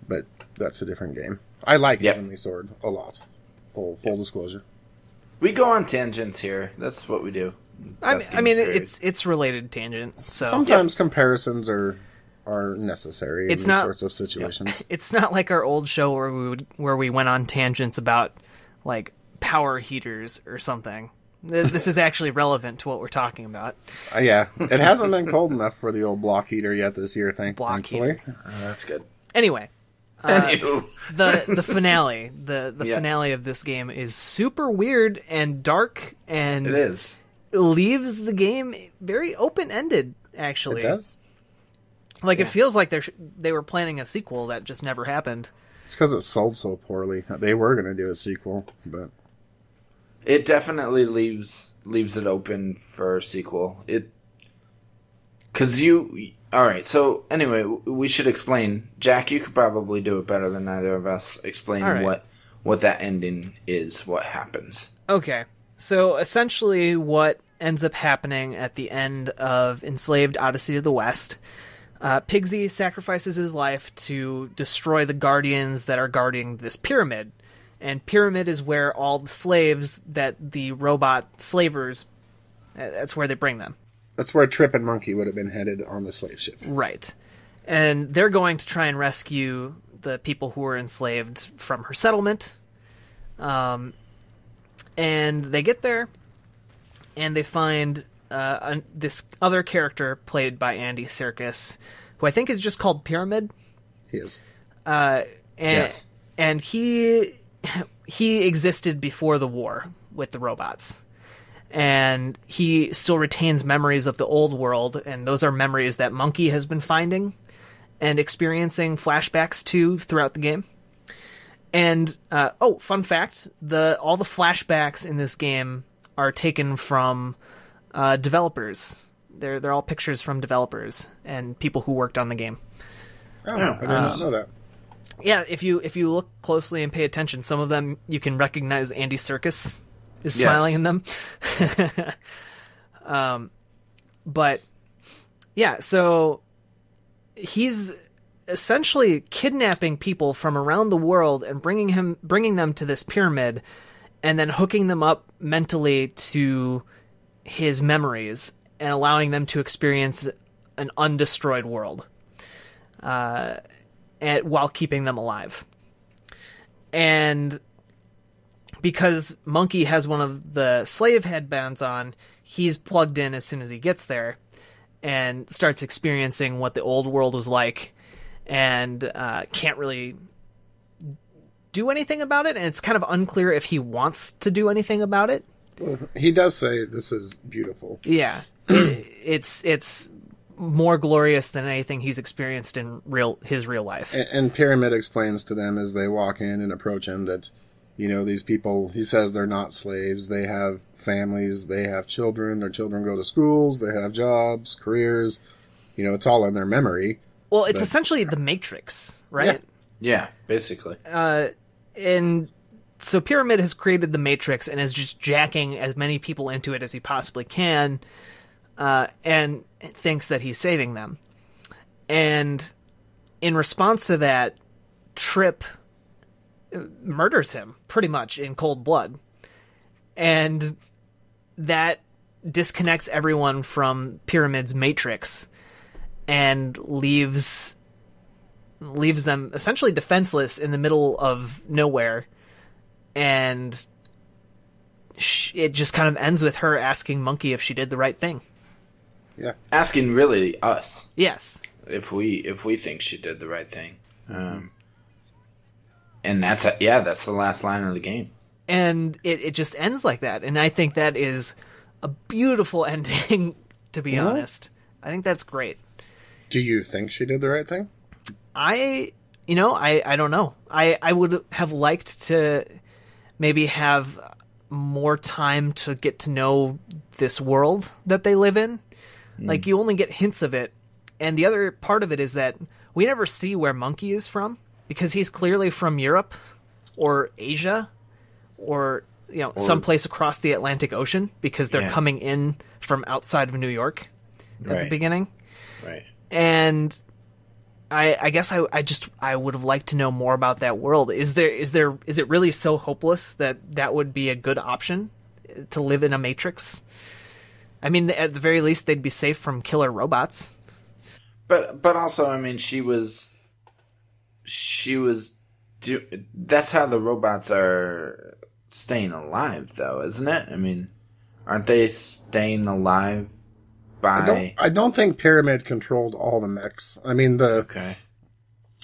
But that's a different game. I like Heavenly Sword a lot. Full disclosure. we go on tangents here. That's what we do. I mean, it's related tangents. So Sometimes comparisons are necessary in It's these not- sorts of situations. it's not like our old show where we went on tangents about like power heaters or something. This is actually relevant to what we're talking about. Yeah, it hasn't been cold enough for the old block heater yet this year, thankfully. That's good. Anyway, Anywho. the finale, the finale of this game is super weird and dark, and It is. leaves the game very open-ended. Actually, It does. Like it feels like they were planning a sequel that just never happened. It's because it sold so poorly. They were going to do a sequel, but It definitely leaves it open for a sequel. All right. So anyway, we should explain. Jack, you could probably do it better than either of us. Explain All right. what that ending is. What happens? Okay, so essentially what ends up happening at the end of Enslaved Odyssey to the West, Pigsy sacrifices his life to destroy the guardians that are guarding this pyramid. And pyramid is where all the slaves that the robot slavers, that's where they bring them. That's where Trip and Monkey would have been headed on the slave ship. Right. And they're going to try and rescue the people who were enslaved from her settlement. And they get there, and they find this other character played by Andy Serkis, who I think is just called Pyramid. He is. Yes. And he existed before the war with the robots. And he still retains memories of the old world, and those are memories that Monkey has been finding and experiencing flashbacks to throughout the game. And, fun fact, all the flashbacks in this game are taken from developers. They're all pictures from developers and people who worked on the game. Oh, I did not know that. Yeah, if you look closely and pay attention, some of them you can recognize Andy Serkis is smiling in them. But yeah, so he's essentially kidnapping people from around the world and bringing them to this pyramid, and then hooking them up mentally to his memories and allowing them to experience an undestroyed world, while keeping them alive. And because Monkey has one of the slave headbands on, he's plugged in as soon as he gets there and starts experiencing what the old world was like, and can't really do anything about it, and it's kind of unclear if he wants to do anything about it. Well, he does say this is beautiful. Yeah. It's more glorious than anything he's experienced in his real life. And Pyramid explains to them as they walk in and approach him that, these people, he says they're not slaves. They have families, they have children, their children go to schools, they have jobs, careers. It's all in their memory. Well, it's essentially the Matrix, right? Yeah, basically. And so Pyramid has created the Matrix and is just jacking as many people into it as he possibly can, and thinks that he's saving them. And in response to that, Trip murders him, pretty much, in cold blood. And that disconnects everyone from Pyramid's Matrix and leaves them essentially defenseless in the middle of nowhere. And it just kind of ends with her asking Monkey if she did the right thing. Yeah. Asking really us. Yes. If we think she did the right thing. And that's the last line of the game. And it just ends like that. And I think that is a beautiful ending, to be honest. I think that's great. Do you think she did the right thing? I don't know. I would have liked to maybe have more time to get to know this world that they live in. Like, you only get hints of it. And the other part of it is that we never see where Monkey is from, because he's clearly from Europe or Asia or someplace across the Atlantic Ocean, because they're coming in from outside of New York at the beginning. Right. And I guess I would have liked to know more about that world. Is it really so hopeless that would be a good option, to live in a Matrix? I mean, at the very least, they'd be safe from killer robots. But also, I mean, that's how the robots are staying alive, though, isn't it? I mean, aren't they staying alive by... I don't think Pyramid controlled all the mechs. I mean, the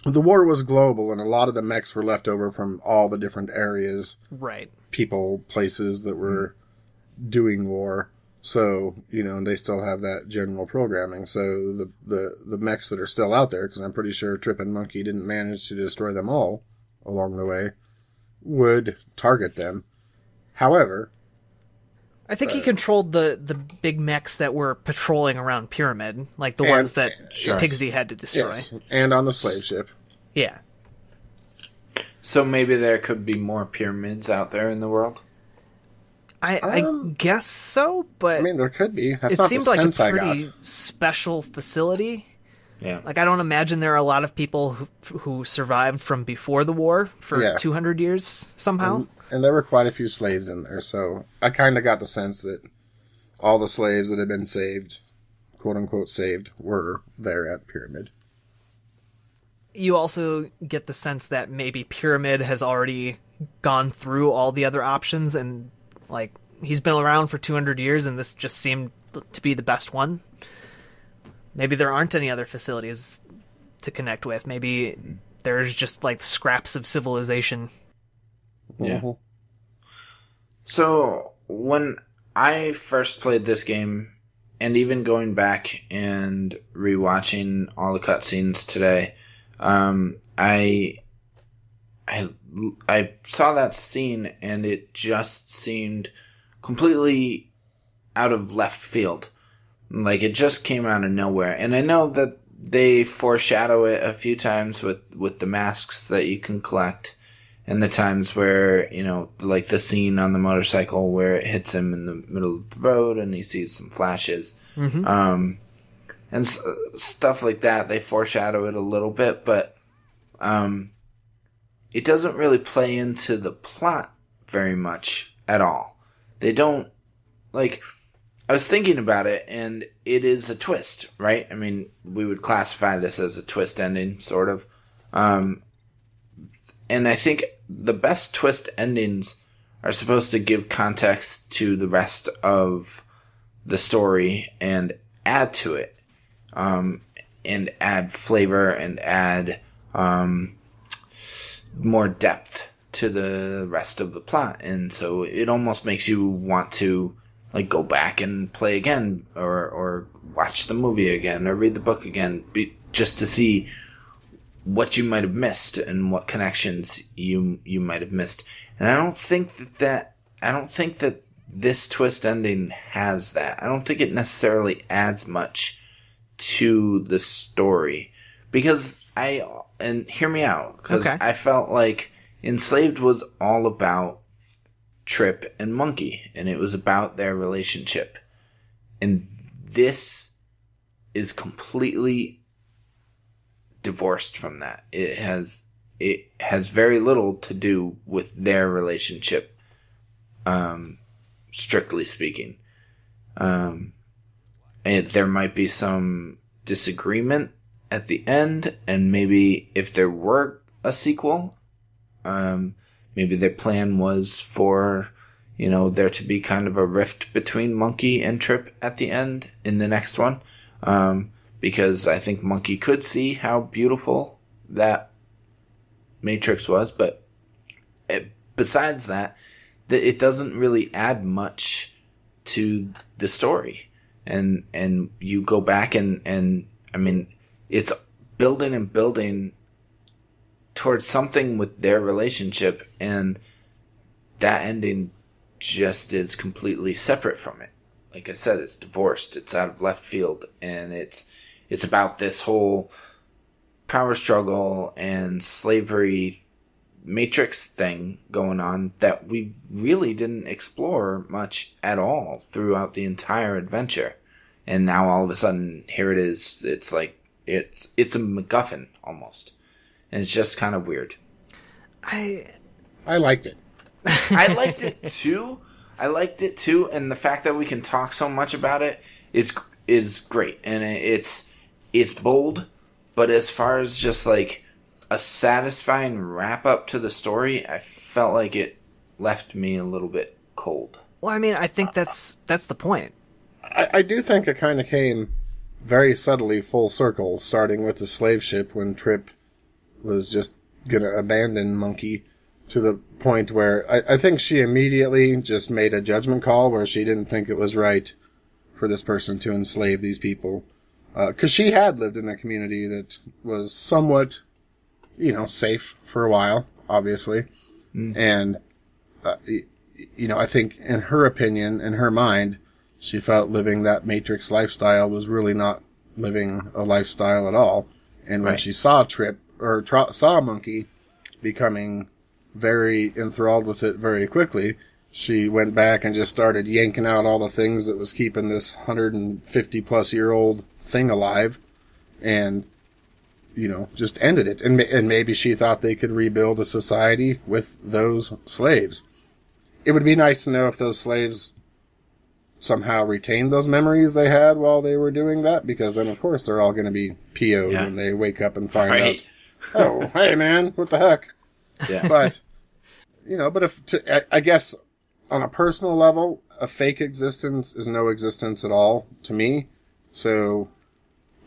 war was global, and a lot of the mechs were left over from all the different areas. Right. People, places that were doing war. So, and they still have that general programming. So the mechs that are still out there, because I'm pretty sure Trip and Monkey didn't manage to destroy them all along the way, would target them. However... I think he controlled the big mechs that were patrolling around Pyramid, like the ones that Pigsy had to destroy. Yes, and on the slave ship. Yeah. So maybe there could be more pyramids out there in the world? I guess so, but... I mean, there could be. That's it not seemed the like sense a I pretty got. special facility Yeah. Like, I don't imagine there are a lot of people who survived from before the war for 200 years somehow. And there were quite a few slaves in there, so I kind of got the sense that all the slaves that had been saved, quote-unquote saved, were there at Pyramid. You also get the sense that maybe Pyramid has already gone through all the other options, and, like, he's been around for 200 years, and this just seemed to be the best one. Maybe there aren't any other facilities to connect with. Maybe there's just, like, scraps of civilization. Yeah. Mm-hmm. So, when I first played this game, and even going back and rewatching all the cutscenes today, I saw that scene, and it just seemed completely out of left field. Like, it just came out of nowhere. And I know that they foreshadow it a few times with the masks that you can collect, and the times where, you know, like the scene on the motorcycle where it hits him in the middle of the road and he sees some flashes. Mm-hmm. And stuff like that. They foreshadow it a little bit, but it doesn't really play into the plot very much at all. They don't, like, I was thinking about it, and it is a twist, right? I mean, we would classify this as a twist ending, sort of. And I think the best twist endings are supposed to give context to the rest of the story and add to it. And add flavor and add more depth to the rest of the plot. And so it almost makes you want to, like, go back and play again, or watch the movie again, or read the book again, just to see what you might have missed and what connections you might have missed. And I don't think that this twist ending has that. I don't think it necessarily adds much to the story, because and hear me out, because I felt like Enslaved was all about Trip and Monkey, and it was about their relationship. And this is completely divorced from that. It has very little to do with their relationship, strictly speaking. And there might be some disagreement at the end, and maybe if there were a sequel, maybe their plan was for, you know, there to be kind of a rift between Monkey and Trip at the end in the next one. Because I think Monkey could see how beautiful that Matrix was, but besides that, it doesn't really add much to the story. And you go back and I mean, it's building and building towards something with their relationship, and that ending just is completely separate from it. Like I said, it's divorced, it's out of left field, and it's about this whole power struggle and slavery Matrix thing going on that we really didn't explore much at all throughout the entire adventure. And now all of a sudden, here it is. It's like, it's a MacGuffin almost. And it's just kind of weird. I liked it. I liked it too. And the fact that we can talk so much about it is great. And it's bold, but as far as just like a satisfying wrap up to the story, I felt like it left me a little bit cold. Well, I mean, I think that's the point. I do think it kind of came very subtly full circle, starting with the slave ship when Trip was just going to abandon Monkey, to the point where I think she immediately just made a judgment call where she didn't think it was right for this person to enslave these people. Because she had lived in a community that was somewhat, you know, safe for a while, obviously. Mm. And, you know, I think in her opinion, in her mind, she felt living that Matrix lifestyle was really not living a lifestyle at all. And when she saw Trip, or saw Monkey becoming very enthralled with it very quickly, she went back and just started yanking out all the things that was keeping this 150-plus-year-old thing alive, and, you know, just ended it. And maybe she thought they could rebuild a society with those slaves. It would be nice to know if those slaves somehow retained those memories they had while they were doing that, because then, of course, they're all going to be PO'd when they wake up and find out, oh, hey, man, what the heck? Yeah. But, you know, I guess on a personal level, a fake existence is no existence at all to me. So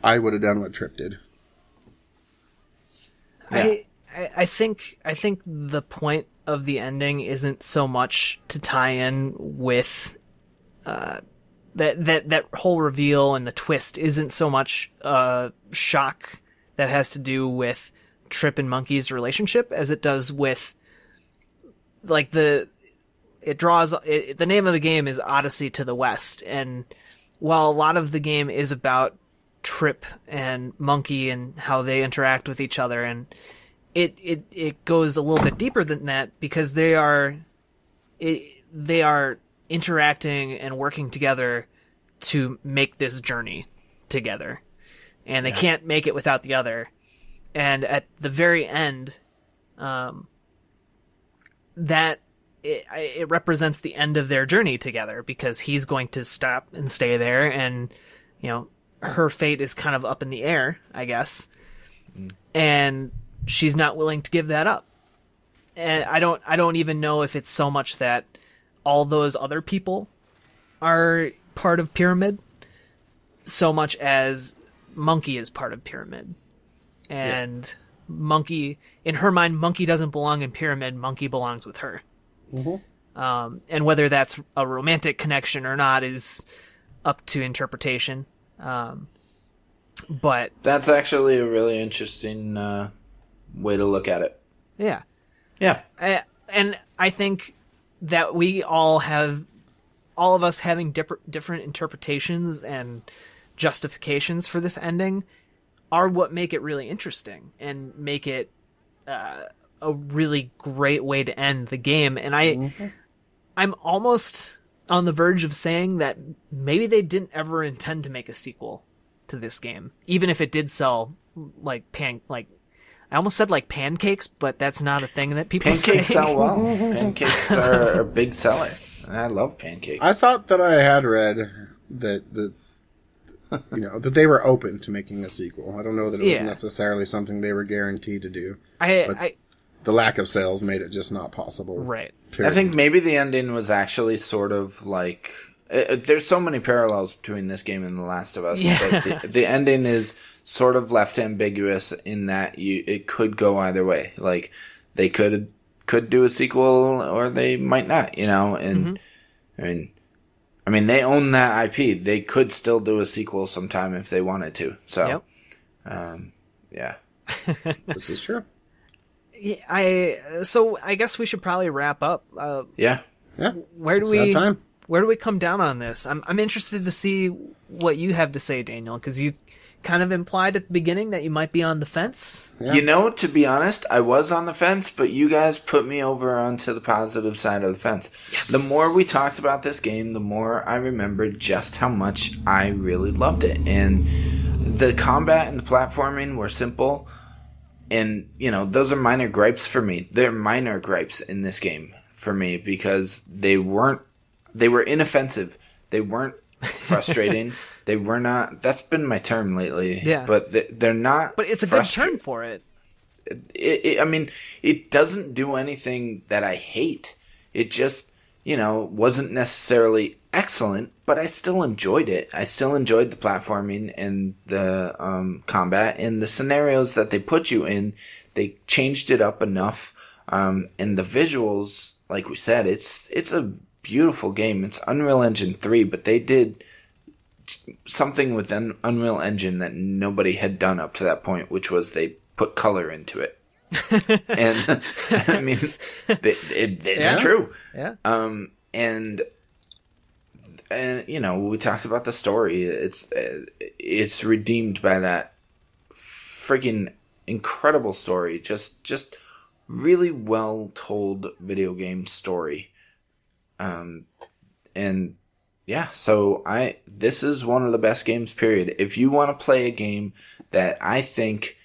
I would have done what Trip did. Yeah. I think the point of the ending isn't so much to tie in with that whole reveal, and the twist isn't so much shock that has to do with Trip and Monkey's relationship as it does with, like, the name of the game is Odyssey to the West, and while a lot of the game is about Trip and Monkey and how they interact with each other, and it goes a little bit deeper than that, because they are interacting and working together to make this journey together, and they can't make it without the other. And at the very end, that it represents the end of their journey together, because he's going to stop and stay there, and, you know, her fate is kind of up in the air, I guess. And she's not willing to give that up. And I don't even know if it's so much that all those other people are part of Pyramid, so much as Monkey is part of Pyramid. And Monkey, in her mind, Monkey doesn't belong in Pyramid, Monkey belongs with her. Mm-hmm. And whether that's a romantic connection or not is up to interpretation. But that's actually a really interesting way to look at it. Yeah. Yeah. And I think that we all of us having different interpretations and justifications for this ending are what make it really interesting and make it a really great way to end the game. And I'm almost on the verge of saying that maybe they didn't ever intend to make a sequel to this game, even if it did sell I almost said like pancakes, but that's not a thing that people say. Pancakes sell well. Pancakes are a big seller. I love pancakes. I thought that I had read that that they were open to making a sequel. I don't know that it was necessarily something they were guaranteed to do. The lack of sales made it just not possible. Right. Period. I think maybe the ending was actually sort of like... there's so many parallels between this game and The Last of Us. Yeah. But the ending is sort of left ambiguous in that it could go either way. Like, they could do a sequel or they might not, you know? And, I mean, they own that IP. They could still do a sequel sometime if they wanted to. So, yeah. This is true. So I guess we should probably wrap up. Yeah. Where do we come down on this? I'm interested to see what you have to say, Daniel, because you kind of implied at the beginning that you might be on the fence. Yeah. You know, to be honest, I was on the fence, but you guys put me over onto the positive side of the fence. Yes. The more we talked about this game, the more I remembered just how much I really loved it. And the combat and the platforming were simple. And, you know, those are minor gripes for me. They're minor gripes in this game for me because they were inoffensive. They weren't frustrating. They were not. That's been my term lately. Yeah. But they're not. But it's a good term for it. I mean, it doesn't do anything that I hate. It just, you know, wasn't necessarily excellent, but I still enjoyed it. I still enjoyed the platforming and the combat and the scenarios that they put you in. They changed it up enough. And the visuals, like we said, it's a beautiful game. It's Unreal Engine 3, but they did something with Unreal Engine that nobody had done up to that point, which was they put color into it. And I mean, it's true. Yeah. And you know, we talked about the story. It's redeemed by that freaking incredible story. Just really well told video game story. And Yeah, so this is one of the best games, period. If you want to play a game that I think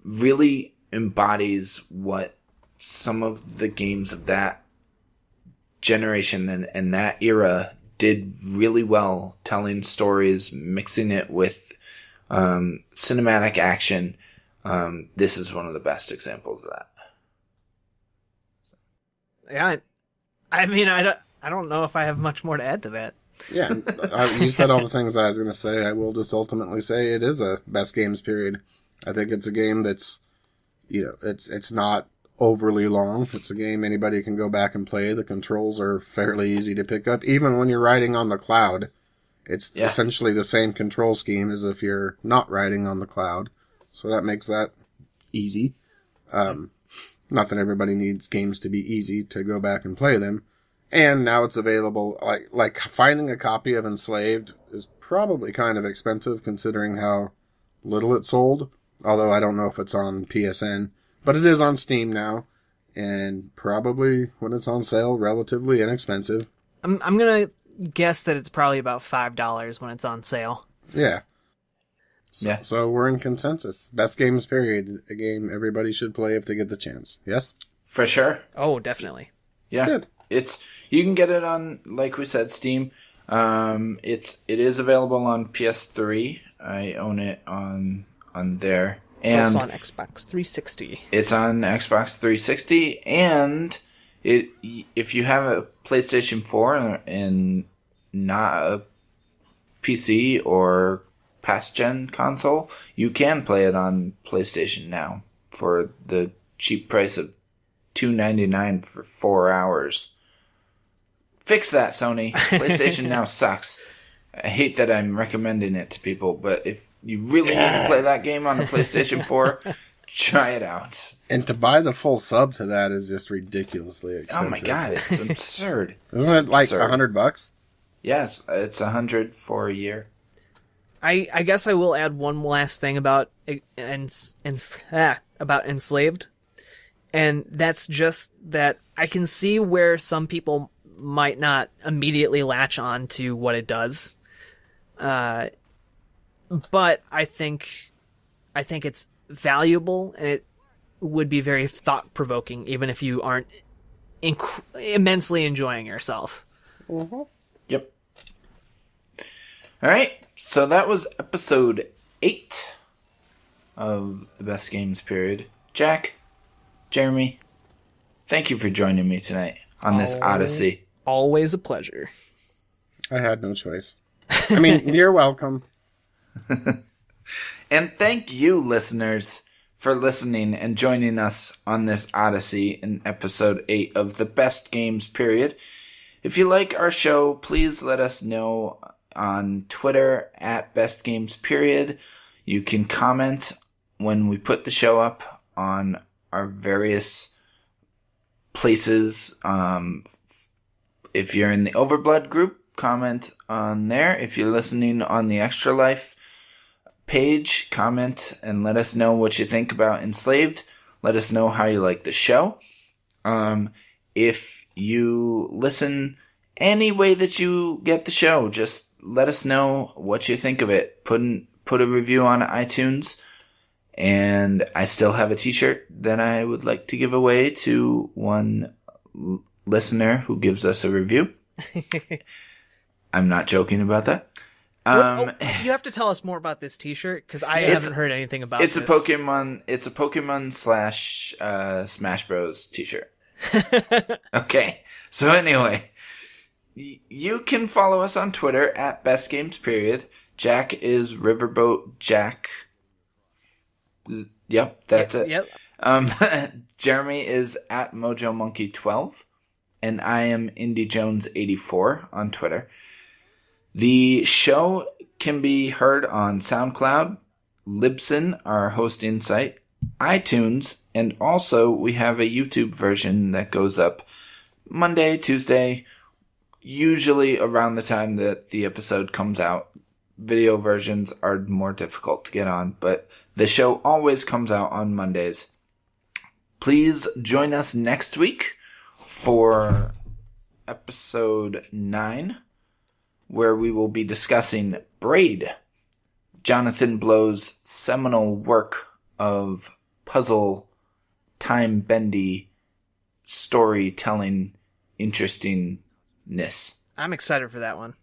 really embodies what some of the games of that generation and that era did really well, telling stories, mixing it with cinematic action, this is one of the best examples of that. Yeah, I mean, I don't know if I have much more to add to that. Yeah, you said all the things I was going to say. I will just ultimately say it is a best games, period. I think it's a game that's, it's not overly long. It's a game anybody can go back and play. The controls are fairly easy to pick up. Even when you're riding on the cloud, it's essentially the same control scheme as if you're not riding on the cloud. So that makes that easy. Not that everybody needs games to be easy to go back and play them. And now it's available, like finding a copy of Enslaved is probably kind of expensive considering how little it sold. Although I don't know if it's on PSN. But it is on Steam now. And probably, when it's on sale, relatively inexpensive. I'm gonna guess that it's probably about $5 when it's on sale. Yeah. So we're in consensus. Best games, period. A game everybody should play if they get the chance. Yes? For sure. Oh, definitely. Yeah. Good. You can get it on, like we said, Steam. It is available on PS3. I own it on there. And it's also on Xbox 360. It's on Xbox 360, and if you have a PlayStation 4 and not a PC or past-gen console, you can play it on PlayStation Now for the cheap price of $2.99 for 4 hours. Fix that, Sony. PlayStation Now sucks. I hate that I'm recommending it to people, but if you really need to play that game on the PlayStation 4, try it out. And to buy the full sub to that is just ridiculously expensive. Oh my god, it's absurd. Isn't it like $100? Yes, it's $100 for a year. I guess I will add one last thing about Enslaved, and that's just that I can see where some people might not immediately latch on to what it does, but I think it's valuable, and it would be very thought-provoking, even if you aren't immensely enjoying yourself. Mm-hmm. Yep. All right. So that was episode 8 of the Best Games period. Jack, Jeremy, thank you for joining me tonight on this Odyssey. Always a pleasure. I had no choice. I mean, you're welcome. And thank you, listeners, for listening and joining us on this Odyssey in episode 8 of the Best Games period. If you like our show, please let us know on Twitter at Best Games period. You can comment when we put the show up on our various places. If you're in the Overblood group, comment on there. If you're listening on the Extra Life page, comment and let us know what you think about Enslaved. Let us know how you like the show. If you listen any way that you get the show, just let us know what you think of it. Put a review on iTunes. And I still have a t-shirt that I would like to give away to one listener who gives us a review. I'm not joking about that. You have to tell us more about this t-shirt, because I haven't heard anything about it's this. It's a Pokemon / Smash Bros t-shirt. Okay. So anyway, you can follow us on Twitter at Best Games period. Jack is Riverboat Jack. Yep, that's it. Yep. Jeremy is at Mojo Monkey 12, and I am Indy Jones 84 on Twitter. The show can be heard on SoundCloud, Libsyn, our hosting site, iTunes, and also we have a YouTube version that goes up Monday, Tuesday, usually around the time that the episode comes out. Video versions are more difficult to get on, but the show always comes out on Mondays. Please join us next week for episode 9, where we will be discussing Braid, Jonathan Blow's seminal work of puzzle, time-bendy, storytelling interestingness. I'm excited for that one.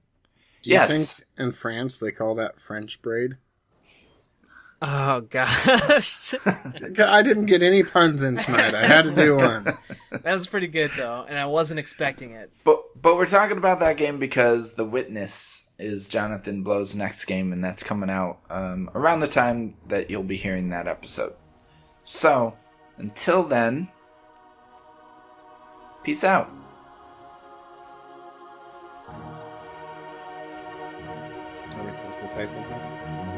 Do you think in France they call that French braid? Oh, gosh. I didn't get any puns in tonight. I had to do one. That was pretty good, though, and I wasn't expecting it. But we're talking about that game because The Witness is Jonathan Blow's next game, and that's coming out around the time that you'll be hearing that episode. So, until then, peace out. Are we supposed to say something?